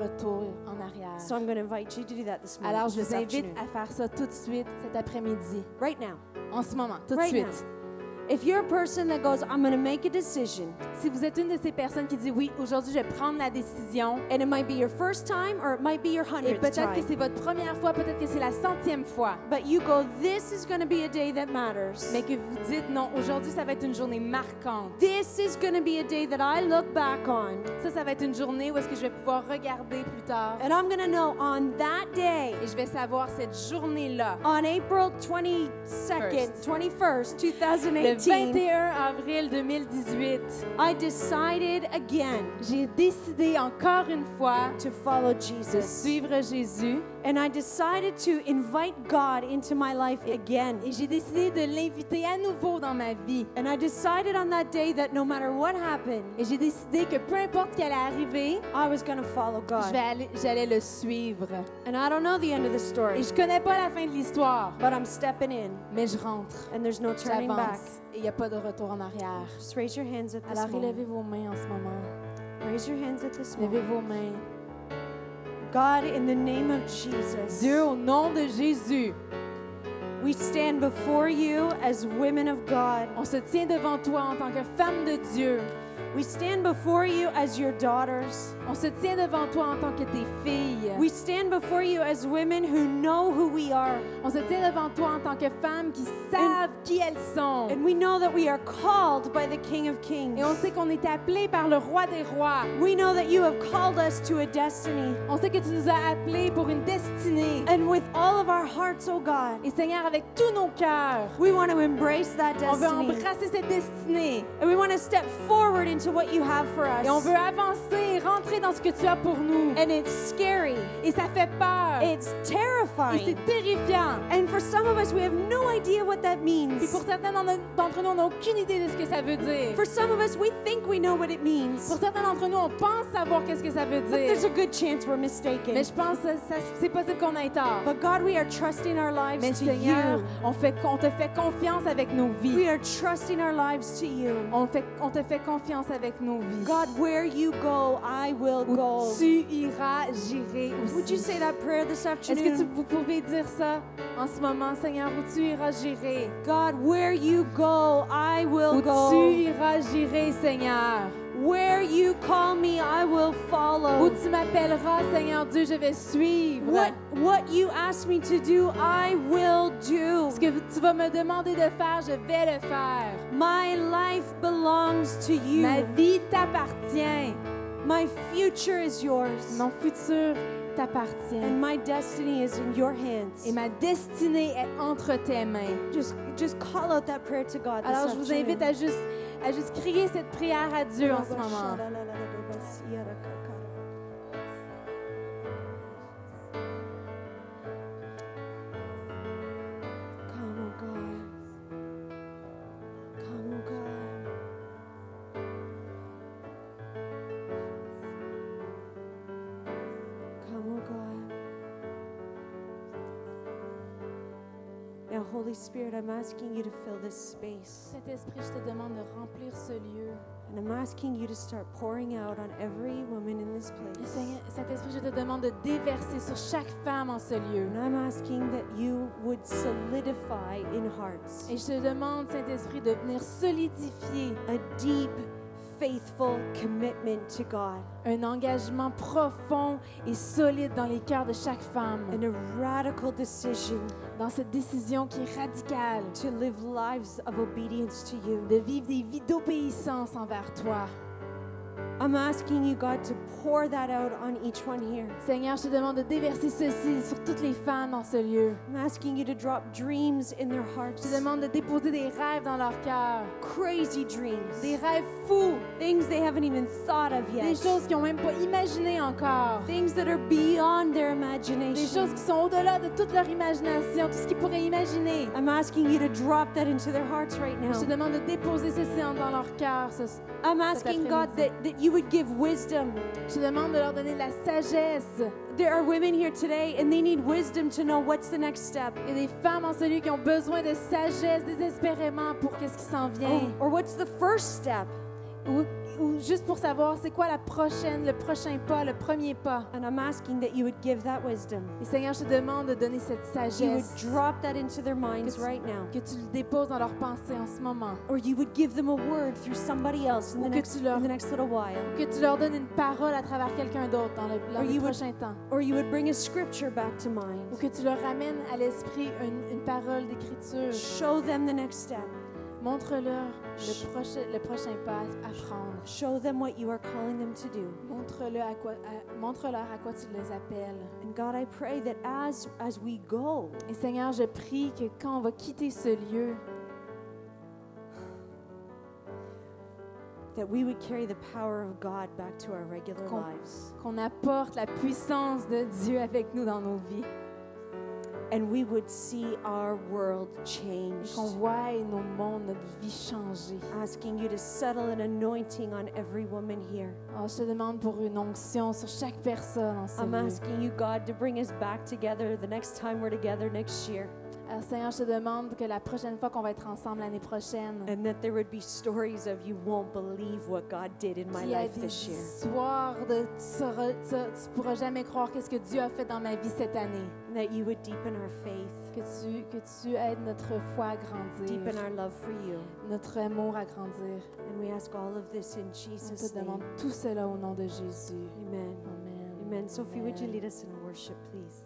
A: retour en arrière.
C: So I'm going to invite you to do that this morning.
A: Alors, je
C: this
A: vous invite
C: afternoon.
A: à faire ça tout de suite cet après-midi.
C: Right now.
A: En ce moment, tout de
C: Right
A: suite.
C: now. If you're a person that goes, I'm going to make a decision,
A: Si vous êtes une de ces personnes qui dit oui, aujourd'hui je vais prendre la décision,
C: and it might be your first time or it might be your
A: et
C: 100th
A: peut-être que
C: time,
A: c'est votre première fois, peut-être que c'est la 100e fois,
C: but you go, this is going to be a day that matters.
A: mais que vous dites non, aujourd'hui ça va être une journée marquante.
C: This is going to be a day that I look back on,
A: Ça va être une journée où est-ce que je vais pouvoir regarder plus tard.
C: and I'm going to know on that day,
A: Et je vais savoir cette journée-là,
C: on April 22nd, 21st,
A: le
C: 2018,
A: 21 avril 2018,
C: I decided again
A: j'ai décidé encore une fois
C: to follow
A: de
C: Jesus.
A: suivre Jésus
C: And I decided to invite God into my life again.
A: et j'ai décidé de l'inviter à nouveau dans ma vie.
C: And I decided on that day that no matter what happened,
A: Et j'ai décidé que peu importe ce qui allait arriver,
C: I was going to follow God.
A: j'allais le suivre.
C: And I don't know the end of the
A: Et
C: story,
A: je connais pas la fin de l'histoire,
C: but I'm stepping in,
A: mais je rentre,
C: and there's no turning back.
A: j'avance et il n'y a pas de retour en arrière.
C: Just raise your hands at this
A: Alors élevez
C: moment.
A: vos mains en ce moment.
C: Raise your hands at this
A: Levez
C: moment.
A: vos mains.
C: God, in the name of Jesus,
A: Dieu, au nom de Jésus,
C: we stand before you as women of God.
A: on se tient devant toi en tant que femme de Dieu.
C: We stand before you as your daughters.
A: On se tient devant toi en tant que tes filles.
C: We stand before you as women who know who we are.
A: On se tient devant toi en tant que femmes qui savent qui elles sont.
C: And we know that we are called by the King of Kings.
A: Et on sait qu'on est appelés par le roi des rois.
C: We know that you have called us to a destiny.
A: On sait que tu nous as appelés pour une destinée.
C: And with all of our hearts, oh God,
A: Et Seigneur, avec tous nos cœurs,
C: we want to embrace that
A: on veut
C: destiny.
A: embrasser cette destinée.
C: And we want to step forward into what you have for us.
A: Et on veut avancer, rentrer dans ce que tu as pour nous.
C: And it's scary.
A: Et ça fait peur.
C: It's
A: Et
C: terrifying.
A: c'est terrifiant.
C: And for some of us, we have no idea what that means.
A: Puis pour certains d'entre nous, on n'a aucune idée de ce que ça veut dire.
C: For some of us, we think we know what it means.
A: Pour certains d'entre nous, on pense savoir qu'est-ce que ça veut
C: But there's
A: dire.
C: a good chance we're mistaken.
A: Mais je pense que c'est possible qu'on ait tort.
C: But God, we are trusting our lives
A: Mais
C: to
A: Seigneur,
C: you.
A: on te fait confiance avec nos vies.
C: We are trusting our lives to you.
A: On te fait confiance avec nos vies.
C: God, where you go, I will
A: Où
C: go.
A: tu iras, j'irai
C: Would you
A: aussi.
C: say that prayer this
A: Est-ce que
C: afternoon?
A: vous pouvez dire ça en ce moment, Seigneur? Où tu iras, j'irai.
C: God, where you go, I will
A: Où
C: go.
A: tu iras, j'irai, Seigneur.
C: Where you call me, I will
A: Où
C: follow.
A: tu m'appelleras, Seigneur Dieu, je vais suivre.
C: What you ask me to do, I will do.
A: Ce que tu vas me demander de faire, je vais le faire.
C: My life belongs to you.
A: Ma vie t'appartient.
C: My future is yours.
A: Mon futur t'appartient.
C: And my destiny is in your hands.
A: Et ma destinée est entre tes mains.
C: Just call out that prayer to God this
A: Alors, je vous invite
C: afternoon.
A: à juste crier cette prière à Dieu en ce moment.
C: Come, oh God. Come, oh God. Come, oh God. Now, Holy Spirit, I'm asking you to fill this space.
A: Saint-Esprit, je te demande de remplir ce lieu.
C: And I'm asking you to start pouring out on every woman in this
A: Et
C: place.
A: Seigneur, Saint-Esprit, je te demande de déverser sur chaque femme en ce lieu.
C: And I'm asking that you would solidify in hearts
A: Et je te demande, Saint-Esprit, de venir solidifier
C: a deep, faithful commitment to God
A: un engagement profond et solide dans les cœurs de chaque femme.
C: and a radical decision
A: Dans cette décision qui est radicale
C: to live lives of obedience to you.
A: de vivre des vies d'obéissance envers toi.
C: I'm asking you, God, to pour that out on each one here.
A: Seigneur, je te demande de déverser ceci sur toutes les femmes dans ce lieu.
C: I'm asking you to drop dreams in their
A: Je
C: hearts,
A: te demande de déposer des rêves dans leur cœur.
C: crazy dreams,
A: Des rêves fous.
C: things they haven't even thought of
A: Des
C: yet,
A: choses qu'ils n'ont même pas imaginées encore.
C: things that are beyond their
A: Des
C: imagination.
A: choses qui sont au-delà de toute leur imagination, tout ce qu'ils pourraient imaginer.
C: I'm asking you to drop that into their hearts right
A: Je te
C: now.
A: demande de déposer ceci dans leur cœur.
C: I'm asking, God, that you would give wisdom.
A: Je te demande de leur donner de la sagesse.
C: There are women here today and they need wisdom to know what's the next step.
A: Il y a des femmes en celui qui ont besoin de sagesse désespérément pour qu'est-ce qui s'en vient.
C: Or what's the first step?
A: ou juste pour savoir c'est quoi le prochain pas, le premier pas.
C: And I'm asking that you would give that wisdom.
A: Et Seigneur, je te demande de donner cette
C: You would
A: sagesse,
C: drop that into their minds
A: tu-
C: right now.
A: que tu le déposes dans leurs pensées en ce moment.
C: Or you would give them a word through somebody else in
A: Ou
C: the
A: que
C: next,
A: tu leur-
C: in the next little while.
A: Que tu leur donnes une parole à travers quelqu'un d'autre dans
C: Or
A: le
C: you would-
A: prochain temps.
C: Or you would bring a scripture back to mind.
A: Ou que tu leur ramènes à l'esprit une parole d'écriture.
C: Show them the next step.
A: Montre-leur le prochain pas à prendre.
C: Show them what you are calling them to do.
A: Montre-leur à quoi tu les appelles.
C: And God, I pray that as we go,
A: Et Seigneur, je prie que quand on va quitter ce lieu,
C: that we would carry the power of God back to our regular
A: Qu'on-
C: lives.
A: qu'on apporte la puissance de Dieu avec nous dans nos vies.
C: And we would see our world
A: Et
C: changed.
A: qu'on voie nos mondes, notre vie changer.
C: Asking you to settle an anointing on every woman here.
A: Oh, je te demande pour une onction sur chaque personne en ce
C: I'm
A: lieu.
C: asking you, God, to bring us back together the next time we're together next year.
A: Alors Seigneur, je te demande que la prochaine fois qu'on va être ensemble l'année prochaine,
C: And that there would be stories of you won't believe what God did in my
A: qu'il y a
C: life
A: des
C: this year.
A: histoires de tu pourras jamais croire qu'est-ce que Dieu a fait dans ma vie cette année.
C: And that you would deepen our faith,
A: Que tu aides notre foi à grandir,
C: deepen our love for you.
A: notre amour à grandir.
C: And we ask all of this in
A: On
C: Jesus'
A: te
C: name.
A: demande tout cela au nom de Jésus.
C: Amen.
A: Amen.
C: Amen. Sophie, would you
A: Amen.
C: lead us in worship, please?